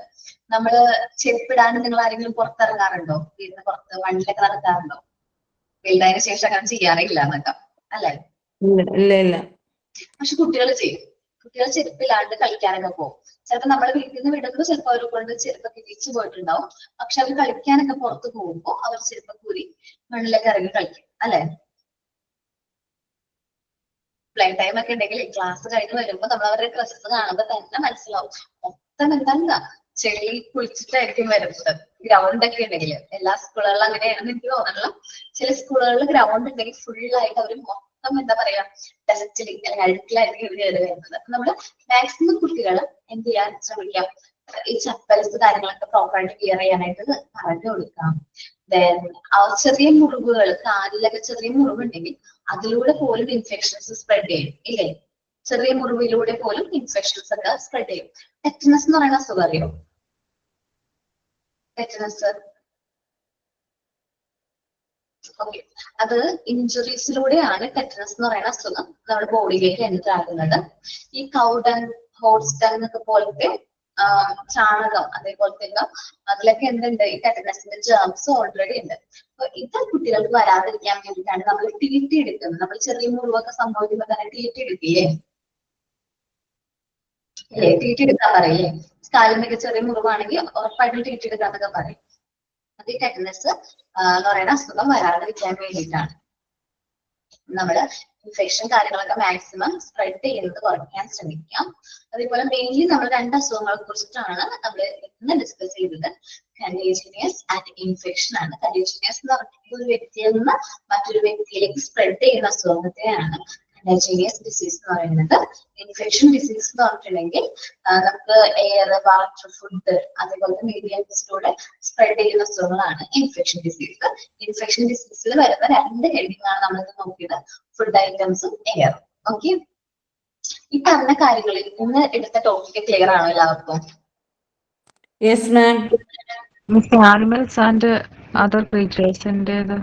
നമ്മള് ചെരുപ്പിടാനും നിങ്ങൾ ആരെങ്കിലും പുറത്തിറങ്ങാറുണ്ടോ? വീടിന് പുറത്ത് മണ്ണിലൊക്കെ നടക്കാറുണ്ടോ? വലുതായതിനു ശേഷം അങ്ങനെ ചെയ്യാറില്ല എന്നൊക്കെ അല്ലെ? ഇല്ല. പക്ഷെ കുട്ടികൾ ചെയ്യും. കുട്ടികൾ ചെരുപ്പില്ലാണ്ട് കളിക്കാനൊക്കെ പോകും. ചിലപ്പോൾ നമ്മളെ വീട്ടിൽ നിന്ന് വിടുമ്പോൾ ചിലപ്പോൾ അവർ കൊണ്ട് ചെരുപ്പൊക്കെ തിരിച്ചു പോയിട്ടുണ്ടാവും. പക്ഷെ അവർ കളിക്കാനൊക്കെ പുറത്ത് പോകുമ്പോൾ അവർ ചെരുപ്പൊക്കെ കൂടി മണ്ണിലൊക്കെ ഇറങ്ങി കളിക്കും അല്ലെ? പ്ലേ ടൈം ഒക്കെ ഉണ്ടെങ്കിൽ ക്ലാസ് കഴിഞ്ഞ് വരുമ്പോൾ നമ്മൾ അവരുടെ ഡ്രസ്സ് കാണുമ്പോൾ തന്നെ മനസ്സിലാവും മൊത്തം എന്താ ചെളി കുളിച്ചിട്ടായിരിക്കും വരുന്നത്. ഗ്രൗണ്ട് ഒക്കെ ഉണ്ടെങ്കിൽ എല്ലാ സ്കൂളുകളിലും അങ്ങനെയാണെന്ന് എനിക്ക് തോന്നുന്നില്ല. ചില സ്കൂളുകളിൽ ഗ്രൗണ്ട് ഉണ്ടെങ്കിൽ ഫുൾ ആയിട്ട് അവർ മൊത്തം എന്താ പറയാ ഡസ്റ്റിൽ അല്ലെങ്കിൽ അഴുക്കിലായിരിക്കും ഇവർ കയറി വരുന്നത്. നമ്മള് മാക്സിമം കുട്ടികൾ എന്ത് ചെയ്യാൻ ശ്രമിക്കാം, ഈ ചപ്പൽസ് കാര്യങ്ങളൊക്കെ പ്രോപ്പറായിട്ട് ക്ലിയർ ചെയ്യാനായിട്ട് പറഞ്ഞു കൊടുക്കാം. ദെൻ ചെറിയ മുറിവുകൾ, കാലിലൊക്കെ ചെറിയ മുറിവുണ്ടെങ്കിൽ അതിലൂടെ പോലും ഇൻഫെക്ഷൻസ് സ്പ്രെഡ് ചെയ്യും ഇല്ലേ? ചെറിയ മുറിവിലൂടെ പോലും ഇൻഫെക്ഷൻസ് ഒക്കെ സ്പ്രെഡ് ചെയ്യും. ടെറ്റനസ് എന്ന് പറയുന്ന അസുഖം അറിയോ? ടെറ്റനസ് ഓക്കെ, അത് ഇഞ്ചുറീസിലൂടെയാണ് ടെറ്റനസ് എന്ന് പറയുന്ന അസുഖം നമ്മുടെ ബോഡിയിലേക്ക് എൻ്റർ ആകുന്നത്. ഈ കൗഡൻ, ഹോട്ട്സ്റ്റൺ എന്നൊക്കെ പോലത്തെ ചാണകം അതേപോലത്തെ അതിലൊക്കെ എന്തുണ്ട്, ഈ ടെറ്റനസിന്റെ ജേംസ് ഓൾറെഡി ഉണ്ട്. അപ്പൊ ഇത് കുട്ടികൾക്ക് വരാതിരിക്കാൻ വേണ്ടിയിട്ടാണ് നമ്മൾ ടി എടുക്കുന്നത്. നമ്മൾ ചെറിയ മുറിവൊക്കെ സംഭവിക്കുമ്പോൾ തന്നെ ടി എടുക്കില്ലേ? ടി എടുക്കാൻ പറയില്ലേ? കാലിനൊക്കെ ചെറിയ മുറിവാണെങ്കിൽ ഉറപ്പായിട്ടും ടി എടുക്കാന്നൊക്കെ പറയും. അത് ഈ ടെറ്റനസ് എന്ന് പറയുന്ന അസുഖം വരാതിരിക്കാൻ വേണ്ടിയിട്ടാണ്. നമ്മള് ഇൻഫെക്ഷൻ കാര്യങ്ങളൊക്കെ മാക്സിമം സ്പ്രെഡ് ചെയ്യുന്നത് കുറയ്ക്കാൻ ശ്രമിക്കാം. അതേപോലെ മെയിൻലി നമ്മൾ 2 അസുഖങ്ങളെ കുറിച്ചിട്ടാണ് നമ്മൾ ഇന്ന് ഡിസ്കസ് ചെയ്തത്. കണ്ടേജിനിയസ് ആൻഡ് ഇൻഫെക്ഷൻ ആണ്. കണ്ടേജിനിയസ് എന്ന് പറഞ്ഞിട്ടുണ്ടെങ്കിൽ ഒരു വ്യക്തിയിൽ നിന്ന് മറ്റൊരു വ്യക്തിയിലേക്ക് സ്പ്രെഡ് ചെയ്യുന്ന അസുഖത്തെയാണ് കണ്ടേജിനിയസ് ഡിസീസ് എന്ന് പറയുന്നത്. ഇൻഫെക്ഷൻ ഡിസീസ് എന്ന് പറഞ്ഞിട്ടുണ്ടെങ്കിൽ നമുക്ക് എയർ, വാട്ടർ, ഫുഡ് അതേപോലെ മീഡിയത്തിലൂടെ സ്പ്രെഡ് ചെയ്യുന്ന അസുഖങ്ങളാണ് ഇൻഫെക്ഷൻ ഡിസീസ്. ഇൻഫെക്ഷൻ ഡിസീസിൽ വരുന്ന 2 ഹെഡിങ് ആണ് നമ്മൾ നോക്കിയത്, ഫുഡ് ഐറ്റംസും എയറും. ഓക്കെ, ഈ പറഞ്ഞ കാര്യങ്ങളിൽ ഇന്ന് എടുത്ത ടോപ്പിക് ക്ലിയർ ആണോ എല്ലാവർക്കും? Yes ma'am. Animals and other ക്രീച്ചേഴ്സിന്റേത്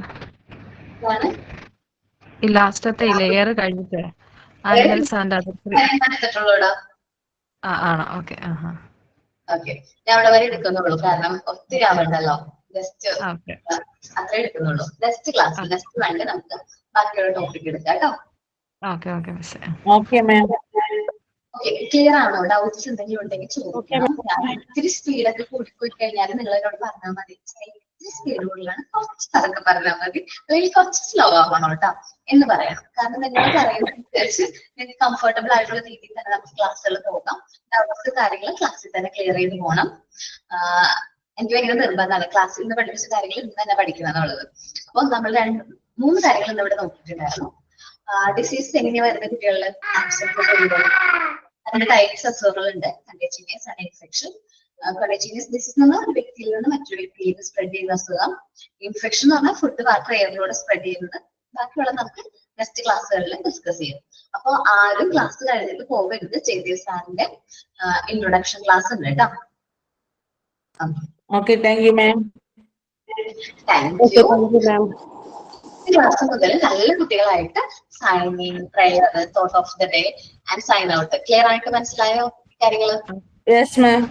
ഈ ലാസ്റ്റത്തെ ലെയർ കഴിഞ്ഞിട്ട് ആനിമൽസ് ആൻഡ് അതർ ആണോ? ഓക്കെ. ഓക്കെ, ഞാൻ അവിടെ വരെ എടുക്കുന്നുള്ളൂ, കാരണം ഒത്തിരി ആവണ്ടല്ലോ. ജസ്റ്റ് അത്രേ എടുക്കുന്നുള്ളൂ. നെക്സ്റ്റ് ക്ലാസ്, നെക്സ്റ്റ് വേണ്ട നമുക്ക് ബാക്കിയുള്ള ടോപ്പിക് എടുക്കാം കേട്ടോ. Okay ma'am. ഓക്കെ, ക്ലിയർ ആണോ? ഡൗട്ട്സ് എന്തെങ്കിലും ഉണ്ടെങ്കിൽ ചോദിക്കണം. ഞാൻ ഇത്തിരി സ്പീഡൊക്കെ കൂടിപ്പോയി കഴിഞ്ഞാൽ നിങ്ങൾ എന്നോട് പറഞ്ഞാൽ മതി. ഇത്തിരി സ്പീഡ് കൂടുതലാണ്, കുറച്ച് അതൊക്കെ പറഞ്ഞാൽ മതി, അല്ലെങ്കിൽ കുറച്ച് സ്ലോ ആവണം കേട്ടോ എന്ന് പറയണം. കാരണം നിങ്ങൾ പറയുന്നതനുസരിച്ച് നിങ്ങൾക്ക് കംഫർട്ടബിൾ ആയിട്ടുള്ള രീതിയിൽ തന്നെ നമുക്ക് ക്ലാസ്സുകൾ പോകാം. ഡൗട്ട്സ് കാര്യങ്ങൾ ക്ലാസ്സിൽ തന്നെ ക്ലിയർ ചെയ്ത് പോകണം. എനിക്ക് ഭയങ്കര നിർബന്ധമാണ് ക്ലാസ്സിൽ നിന്ന് പഠിപ്പിച്ച കാര്യങ്ങൾ ഇന്ന് തന്നെ പഠിക്കണം എന്നുള്ളത്. അപ്പൊ നമ്മൾ 3 കാര്യങ്ങൾ ഇന്ന് ഇവിടെ നോക്കിയിട്ടുണ്ടായിരുന്നു. ഡിസീസ് എങ്ങനെയാ വരുന്ന കുട്ടികളിൽ? അതിന്റെ ടൈപ്സ് അസുഖങ്ങളുണ്ട്. Contagious and infection. Contagious disease എന്ന് പറഞ്ഞാൽ ഒരു വ്യക്തിയിൽ നിന്ന് മറ്റൊരു വ്യക്തിയിലേക്ക് സ്പ്രെഡ് ചെയ്യുന്ന അസുഖം. ഇൻഫെക്ഷൻ എന്ന് പറഞ്ഞാൽ ഫുഡ്, വാട്ടർ, എയറിലൂടെ സ്പ്രെഡ് ചെയ്യുന്നത്. ബാക്കിയുള്ള നമുക്ക് നെക്സ്റ്റ് ക്ലാസ്സുകളിൽ ഡിസ്കസ് ചെയ്യും. അപ്പൊ ആരും ക്ലാസ് കഴിഞ്ഞിട്ട് പോകരുത്. ജയദേവ് സാറിന്റെ ഇൻട്രൊഡക്ഷൻ ക്ലാസ് ഉണ്ട് കേട്ടോ. Okay, thank you ma'am. Thank you. Class മുതൽ നല്ല കുട്ടികളായിട്ട് signing, prayer, thought of the day and sign out clear ആയിട്ട് മനസ്സിലായോ കാര്യങ്ങള്? Yes ma'am.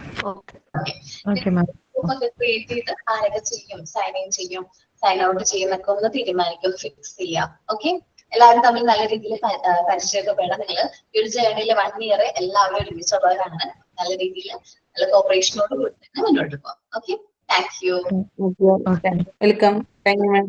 ക്രിയേറ്റ് ചെയ്ത് ആരൊക്കെ ചെയ്യും, സൈൻ ഇൻ ചെയ്യും, സൈൻ ഔട്ട് ചെയ്യുന്നൊക്കെ ഒന്ന് തീരുമാനിക്കും, ഫിക്സ് ചെയ്യാം. ഓക്കെ, എല്ലാവരും തമ്മിൽ നല്ല രീതിയിൽ പരിചയമൊക്കെ വേണം. നിങ്ങൾ ഈ ഒരു ജേർണിയിൽ 1 ഇയർ എല്ലാവരും ഒരുമിച്ചുള്ളവരാണ്. നല്ല രീതിയിൽ നല്ല കോപ്പറേഷനോട് കൂടി തന്നെ മുന്നോട്ട് പോകാം. Okay, thank U. Welcome. Thank you ma'am.